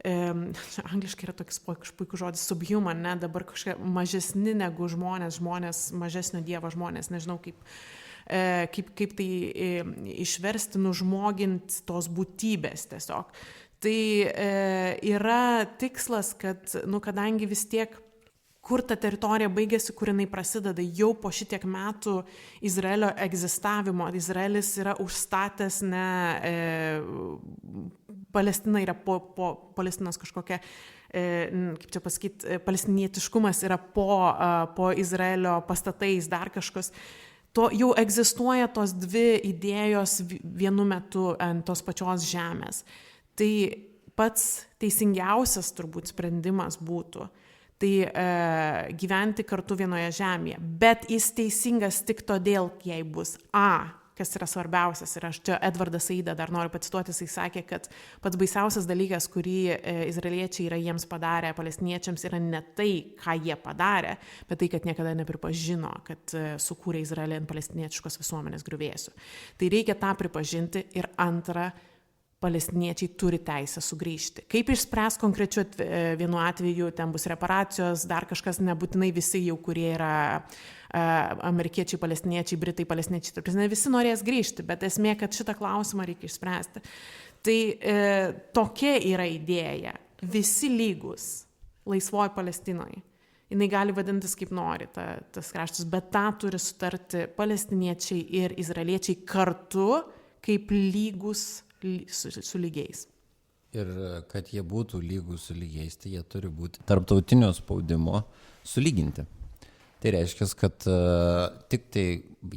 angliškai yra toks puikus žodis subhuman, ne, dabar kažkokie mažesni negu žmonės, mažesnio dievo žmonės, nežinau kaip tai išversti, nužmoginti tos būtybės tiesiog. Tai yra tikslas, kad, kadangi vis tiek, kur ta teritorija baigėsi, kur jinai prasideda, jau po šitiek metų Izraelio egzistavimo, Izraelis yra užstatęs, Palestina yra po Palestinos kažkokia, kaip čia pasakyti, palestinietiškumas yra po Izraelio pastatais, dar kažkas. Jau egzistuoja tos dvi idėjos vienu metu ant tos pačios žemės. Tai pats teisingiausias turbūt sprendimas būtų gyventi kartu vienoje žemėje. Bet jis teisingas tik todėl, jei bus kas yra svarbiausias. Ir aš čia Edvardas Saida dar noriu pacituoti, jisai sakė, kad pats baisiausias dalykas, kurį izraeliečiai yra jiems padarę, palestiniečiams, yra ne tai, ką jie padarė, bet tai, kad niekada nepripažino, kad sukūrė Izraelį ant palestinietiškos visuomenės griuvėsių. Tai reikia tą pripažinti ir antrą, palestiniečiai turi teisę sugrįžti. Kaip išspręs konkrečiu vienu atveju, ten bus reparacijos, dar kažkas, nebūtinai visi jau, kurie yra amerikiečiai, palestiniečiai, britai, palestiniečiai, visi norės grįžti, bet esmė, kad šitą klausimą reikia išspręsti. Tai tokia yra idėja. Visi lygus laisvoj Palestinoje. Jinai gali vadintis kaip nori tas kraštas, bet tą turi sutarti palestiniečiai ir izraeliečiai kartu kaip lygus su lygiais. Ir kad jie būtų lygūs su lygiais, tai jie turi būti tarptautinio spaudimo sulyginti. Tai reiškia, kad tik tai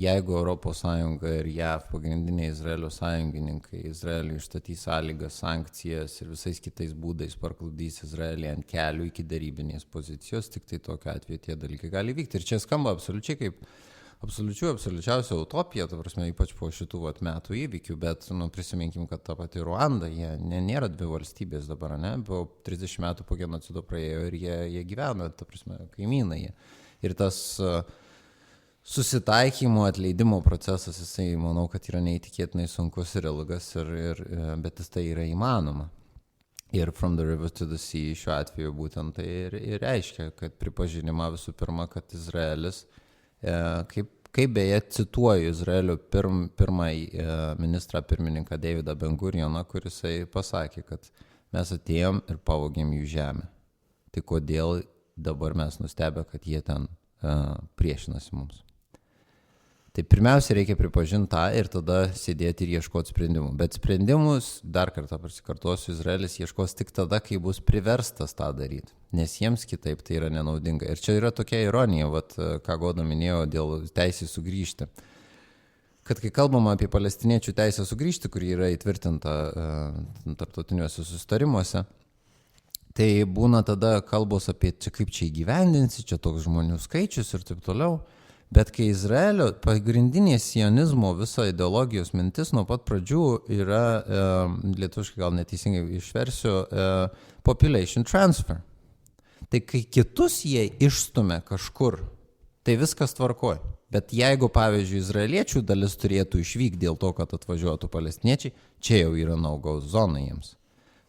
jeigu ES ir JAV, pagrindiniai Izraelio sąjungininkai, Izraeliui išstatys sąlygas, sankcijas ir visais kitais būdais parkludys Izraelį ant kelių iki darybinės pozicijos, tik tai tokiu atveju tie dalykai gali vykti. Ir čia skamba absoliučiai kaip absoliučiausia utopija, ta prasme, ypač po šitų metų įvykių, bet prisiminkim, kad ta pati Ruanda, jie nėra dvi valstybės dabar, ne? Po 30 metų po genocido praėjo ir jie gyvena, ta prasme, kaimynai jie. Ir tas susitaikymo, atleidimo procesas, jisai, manau, kad yra neįtikėtinai sunkus ir ilgas, bet tai yra įmanoma. Ir from the river to the sea šiuo atveju būtent tai ir reiškia, kad pripažinimą visų pirma, kad Izraelis, kaip beje cituoju Izraelio pirmąjį ministrą pirmininką Davidą Ben-Gurioną, kuris pasakė, kad mes atėjom ir pavogėm jų žemę. Tai kodėl dabar mes nustebę, kad jie ten priešinasi mums. Tai pirmiausia reikia pripažinti tą ir tada sėdėti ir ieškoti sprendimų. Bet sprendimus, dar kartą pasikartosiu, Izraelis ieškos tik tada, kai bus priverstas tą daryti. Nes jiems kitaip tai yra nenaudinga. Ir čia yra tokia ironija, ką Goda minėjo dėl teisės sugrįžti. Kad kai kalbama apie palestiniečių teisę sugrįžti, kuri yra įtvirtinta tarptautiniuose susitarimuose, tai būna tada kalbos apie čia kaip čia įgyvendinsi, čia toks žmonių skaičius ir taip toliau. Bet kai Izraelio pagrindinė sionizmo visa ideologijos mintis nuo pat pradžių yra, lietuviškai gal neteisingai išversiu, population transfer. Tai kai kitus jie išstumia kažkur tai viskas tvarkoja. Bet jeigu, pavyzdžiui, izraeliečių dalis turėtų išvykti dėl to, kad atvažiuotų palestiniečiai, čia jau yra no-go zona jiems.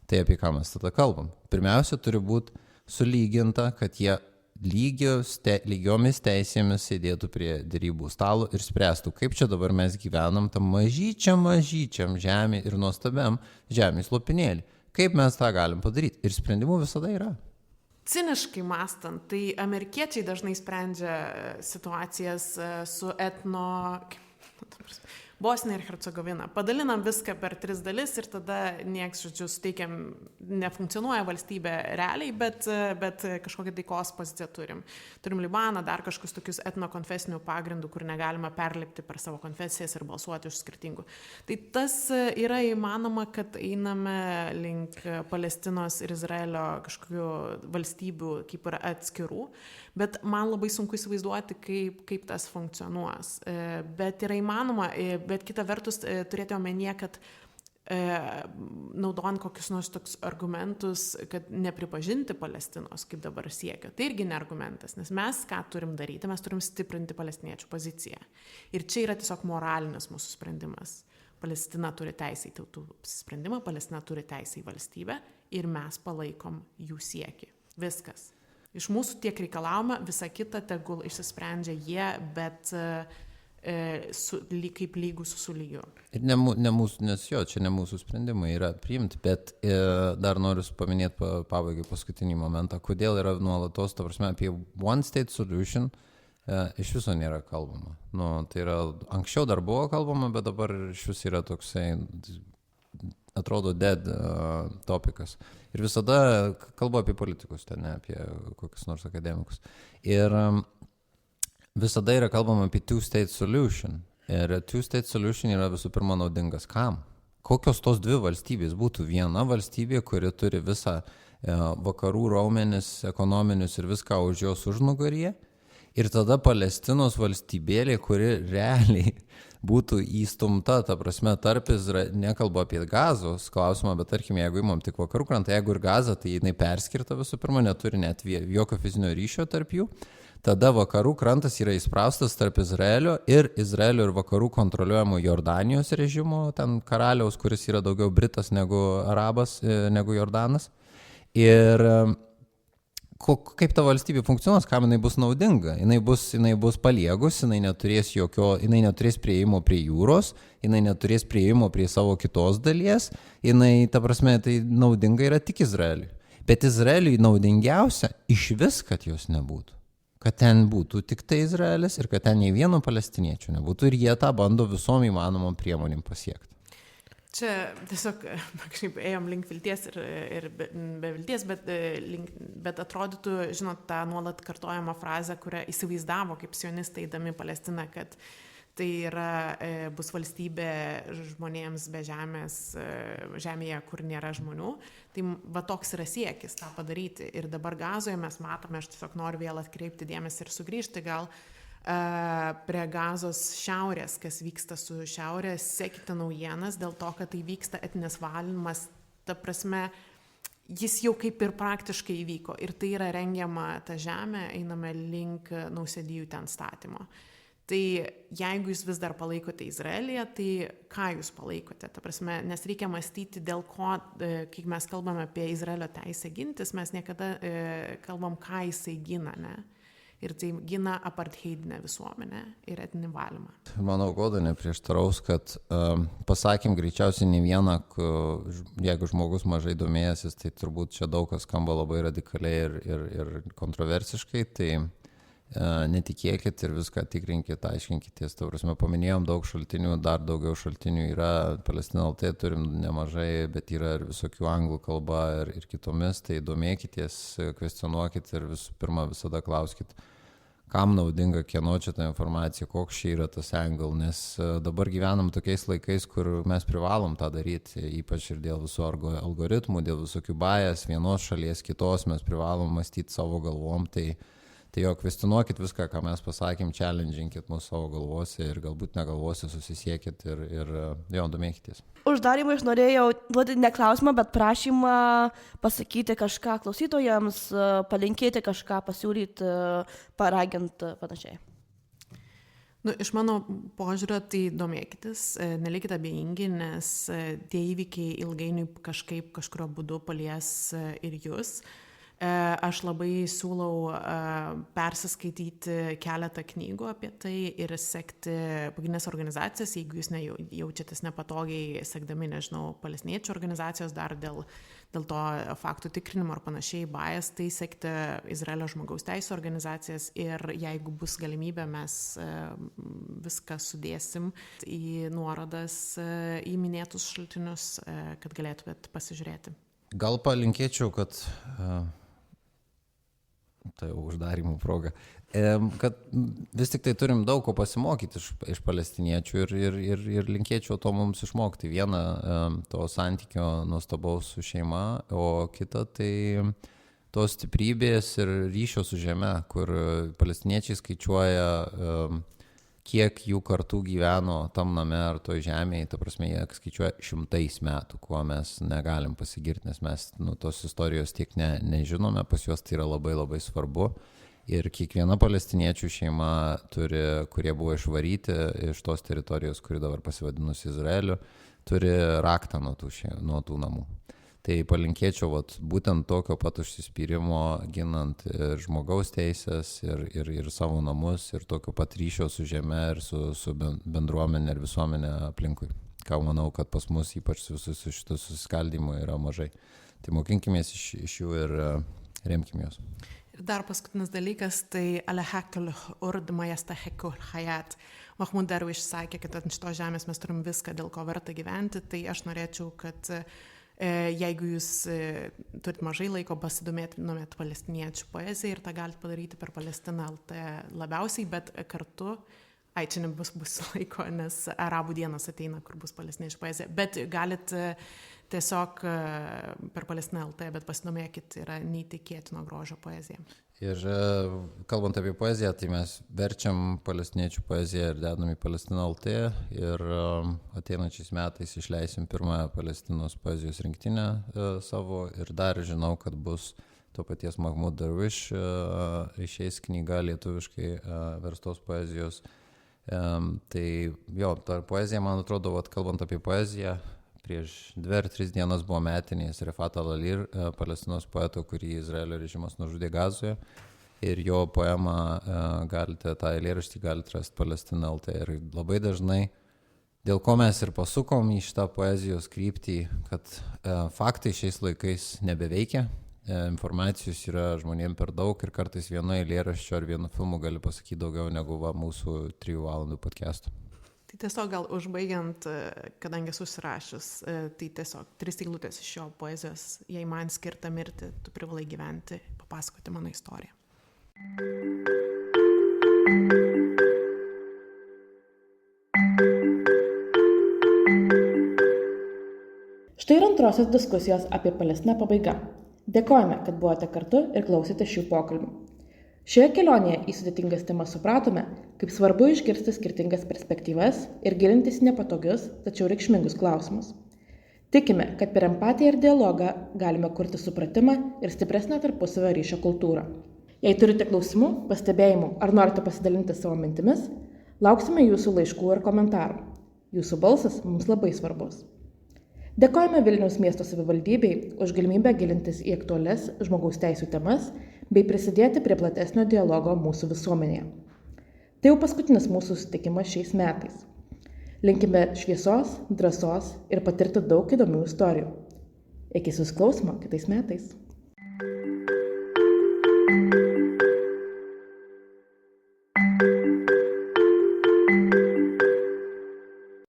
Tai apie ką mes tada kalbam? Pirmiausia, turi būti sulyginta, kad jie lygiomis teisėmis sėdėtų prie derybų stalo ir spręstų, kaip čia dabar mes gyvenam tam mažyčiam žemė ir nuostabiam žemės lopinėlį. Kaip mes tą galim padaryti? Ir sprendimų visada yra. Ciniškai mąstant, tai amerikiečiai dažnai sprendžia situacijas su Bosnija ir Hercegovina. Padalinam viską per 3 dalis ir tada nieks, žodžiu, suteikiam, nefunkcionuoja valstybė realiai, bet kažkokią taikos poziciją turim. Turim Libaną, dar kažkokius tokius etnokonfesinių pagrindų, kur negalima perlipti per savo konfesijas ir balsuoti už skirtingų. Tai tas yra įmanoma, kad einame link Palestinos ir Izraelio kažkokių valstybių, kaip yra atskirų, bet man labai sunku įsivaizduoti, kaip tas funkcionuos. Bet yra įmanoma, bet kita vertus turėti omenyje, kad naudojant kokius nors toks argumentus, kad nepripažinti Palestinos, kaip dabar siekia. Tai irgi ne argumentas, nes mes ką turim daryti, mes turim stiprinti palestiniečių poziciją. Ir čia yra tiesiog moralinis mūsų sprendimas. Palestina turi teisę į tautų sprendimą, Palestina turi teisę į valstybę ir mes palaikom jų siekį. Viskas. Iš mūsų tiek reikalavome, visa kita tegul išsisprendžia jie, bet kaip lygų su lygiu. Ir ne mūsų, nes čia ne mūsų sprendimai yra priimti, bet dar noriu paminėti pabaigai paskutinį momentą, kodėl yra nuolatos, ta prasme, apie one state solution iš viso nėra kalbama. Tai yra, anksčiau dar buvo kalbama, bet dabar iš viso yra toksai, atrodo, dead topikas. Ir visada kalbu apie politikus, ne apie kokius nors akademikus. Ir visada yra kalbama apie two-state solution. Ir two-state solution yra visų pirma naudingas kam? Kokios tos 2 valstybės būtų? Viena valstybė, kuri turi visą vakarų raumenis, ekonominius ir viską už jos užnugaryje. Ir tada Palestinos valstybėlė, kuri realiai būtų įstumta, ta prasme, tarp nekalbu apie Gazos klausimą, bet tarkim, jeigu imam tik vakarų krantą, jeigu ir Gaza, tai jinai perskirta visų pirma, neturi net jokio fizinio ryšio tarp jų. Tada vakarų krantas yra įspraustas tarp Izraelio ir vakarų kontroliuojamo Jordanijos režimo, ten karaliaus, kuris yra daugiau Britas negu Arabas, negu Jordanas. Ir kaip ta valstybė funkcionuos, kam jinai bus naudinga? Jinai bus paliegus, jinai neturės prieimo prie jūros, jinai neturės prieimo prie savo kitos dalies, ta prasme, tai naudinga yra tik Izraeliui. Bet Izraeliui naudingiausia iš vis, kad jos nebūtų. Kad ten būtų tik tai Izraelis ir kad ten nei vieno palestiniečių nebūtų ir jie tą bando visom įmanomom priemonėm pasiekti. Čia tiesiog kažkaip ėjom link vilties ir be vilties, bet atrodytų, žinot, tą nuolat kartojamą frazę, kurią įsivaizdavo kaip sionistai eidami Palestiną, kad tai bus valstybė žmonėms be žemėje, kur nėra žmonių. Tai va toks yra siekis tą padaryti. Ir dabar Gazoje mes matome, aš tiesiog noriu vėl atkreipti dėmesį ir sugrįžti gal prie Gazos šiaurės, kas vyksta su šiaurės, sekite naujienas dėl to, kad tai vyksta etinis valymas, ta prasme, jis jau kaip ir praktiškai įvyko ir tai yra rengiama ta žemė, einame link nausėdijų ten statymo. Tai jeigu jūs vis dar palaikote Izraelyje, tai ką jūs palaikote? Ta prasme, nes reikia mąstyti, dėl ko, kai mes kalbame apie Izraelio teisę gintis, mes niekada kalbam, ką jisai gina, ne? Ir tai gina apartheidinę visuomenę ir etninį valymą. Manau, Goda neprieštaraus, kad pasakym greičiausiai ne vieną, jeigu žmogus mažai domėjęsis, tai turbūt čia daug kas skamba labai radikaliai ir kontroversiškai, tai netikėkit ir viską tikrinkit, aiškinkitės. Ta prasme, paminėjom daug šaltinių, dar daugiau šaltinių yra, Palestina LT turim nemažai, bet yra ir visokių anglų kalba ir kitomis, tai domėkitės, kvestionuokit ir visų pirma visada klauskit, kam naudinga, kieno čia ta informacija, koks čia yra tas angle, nes dabar gyvenam tokiais laikais, kur mes privalom tą daryti, ypač ir dėl visų algoritmų, dėl visokių bias, vienos šalies, kitos, mes privalom mąstyti savo galvom, tai Tai jo, kvestionuokit viską, ką mes pasakėm, challenginkit mūsų savo galvose ir galbūt negalvose susisiekit ir jo, domėkitės. Uždarimui aš norėjau duoti ne klausimą, bet prašymą pasakyti kažką klausytojams, palinkėti kažką, pasiūlyti, paraginti panašiai. Iš mano požiūrio, tai domėkitės, nelikite abejingi, nes tie įvykiai ilgainiui kažkurio būdu palies ir jūs. Aš labai siūlau persiskaityti keletą knygų apie tai ir sekti pagrindinės organizacijas, jeigu jūs jaučiatės nepatogiai sekdami, nežinau, palestiniečių organizacijos dar dėl to faktų tikrinimo ar panašiai bias, tai sekti Izraelio žmogaus teisų organizacijas ir jeigu bus galimybė, mes viską sudėsim į nuorodas į minėtus šaltinius, kad galėtumėt pasižiūrėti. Gal palinkėčiau, kad tai uždarimų proga, kad vis tik tai turim daug ko pasimokyti iš palestiniečių ir linkėčiau to mums išmokti. Viena to santykio nuostabaus su šeima, o kita tai tos stiprybės ir ryšio su žeme, kur palestiniečiai skaičiuoja, kiek jų kartų gyveno tam name ar toj žemėje, ta prasme, jie skaičiuoja 100 metų, kuo mes negalim pasigirti, nes mes tos istorijos tiek nežinome, pas juos tai yra labai labai svarbu. Ir kiekviena palestiniečių šeima turi, kurie buvo išvaryti iš tos teritorijos, kuri dabar pasivadinusi Izraeliu, turi raktą nuo tų namų. Tai palinkėčiau būtent tokio pat užsispyrimo, ginant ir žmogaus teisės, ir savo namus, ir tokio pat ryšio su žeme, ir su bendruomenė ir visuomenė aplinkui. Ką manau, kad pas mus ypač visus šitų susiskaldymų yra mažai. Tai mokinkimės iš jų ir remkim juos. Ir dar paskutinis dalykas, tai Alehekul urd majestahekul hayat. Mahmud Darwish sakė, kad ant šitos žemės mes turim viską, dėl ko verta gyventi, tai aš norėčiau, kad jeigu jūs turit mažai laiko, pasidomėtumėt palestiniečių poeziją ir tą galite padaryti per Palestina LT labiausiai, bet kartu, čia nebus laiko, nes arabų dienos ateina, kur bus palestiniečių poezija, bet galit tiesiog per Palestina LT, bet pasidomėkit, yra neįtikėtino grožio poezija. Ir kalbant apie poeziją, tai mes verčiam palestiniečių poeziją ir dedam į Palestina LT ir ateinančiais metais išleisim pirmąją Palestinos poezijos rinktinę savo ir dar žinau, kad bus to paties Mahmud Darwish išeis knyga lietuviškai verstos poezijos. Tai jo, ta poezija, man atrodo, kalbant apie poeziją, prieš 2 ar 3 dienas buvo metinės Refat al-Alir, Palestinos poeto, kurį Izraelio režimas nužudė Gazoje. Ir jo poemą tą eilėraštį galite rasti Palestina LT. Ir labai dažnai, dėl ko mes ir pasukom į šitą poezijos kryptį, kad faktai šiais laikais nebeveikia, informacijos yra žmonėms per daug ir kartais vieno eilėraščio ar vienu filmu gali pasakyti daugiau negu mūsų 3 valandų podcastų. Tai tiesiog gal užbaigiant, kadangi susirašius, tai tiesiog 3 eilutės iš šio poezijos, jei man skirta mirti, tu privalai gyventi, papasakoti mano istoriją. Štai ir antrosios diskusijos apie Palestiną pabaiga. Dėkojame, kad buvote kartu ir klausėte šių pokalbių. Šioje kelionėje į sudėtingas temas supratome, kaip svarbu išgirsti skirtingas perspektyvas ir gilintis nepatogius, tačiau reikšmingus klausimus. Tikime, kad per empatiją ir dialogą galime kurti supratimą ir stipresnę tarpusavio ryšio kultūrą. Jei turite klausimų, pastebėjimų ar norite pasidalinti savo mintimis, lauksime jūsų laiškų ir komentarų. Jūsų balsas mums labai svarbus. Dėkojame Vilniaus miesto savivaldybei už galimybę gilintis į aktualias žmogaus teisų temas bei prisidėti prie platesnio dialogo mūsų visuomenėje. Tai jau paskutinis mūsų susitikimas šiais metais. Linkime šviesos, drąsos ir patirti daug įdomių istorijų. Iki susiklausymo kitais metais.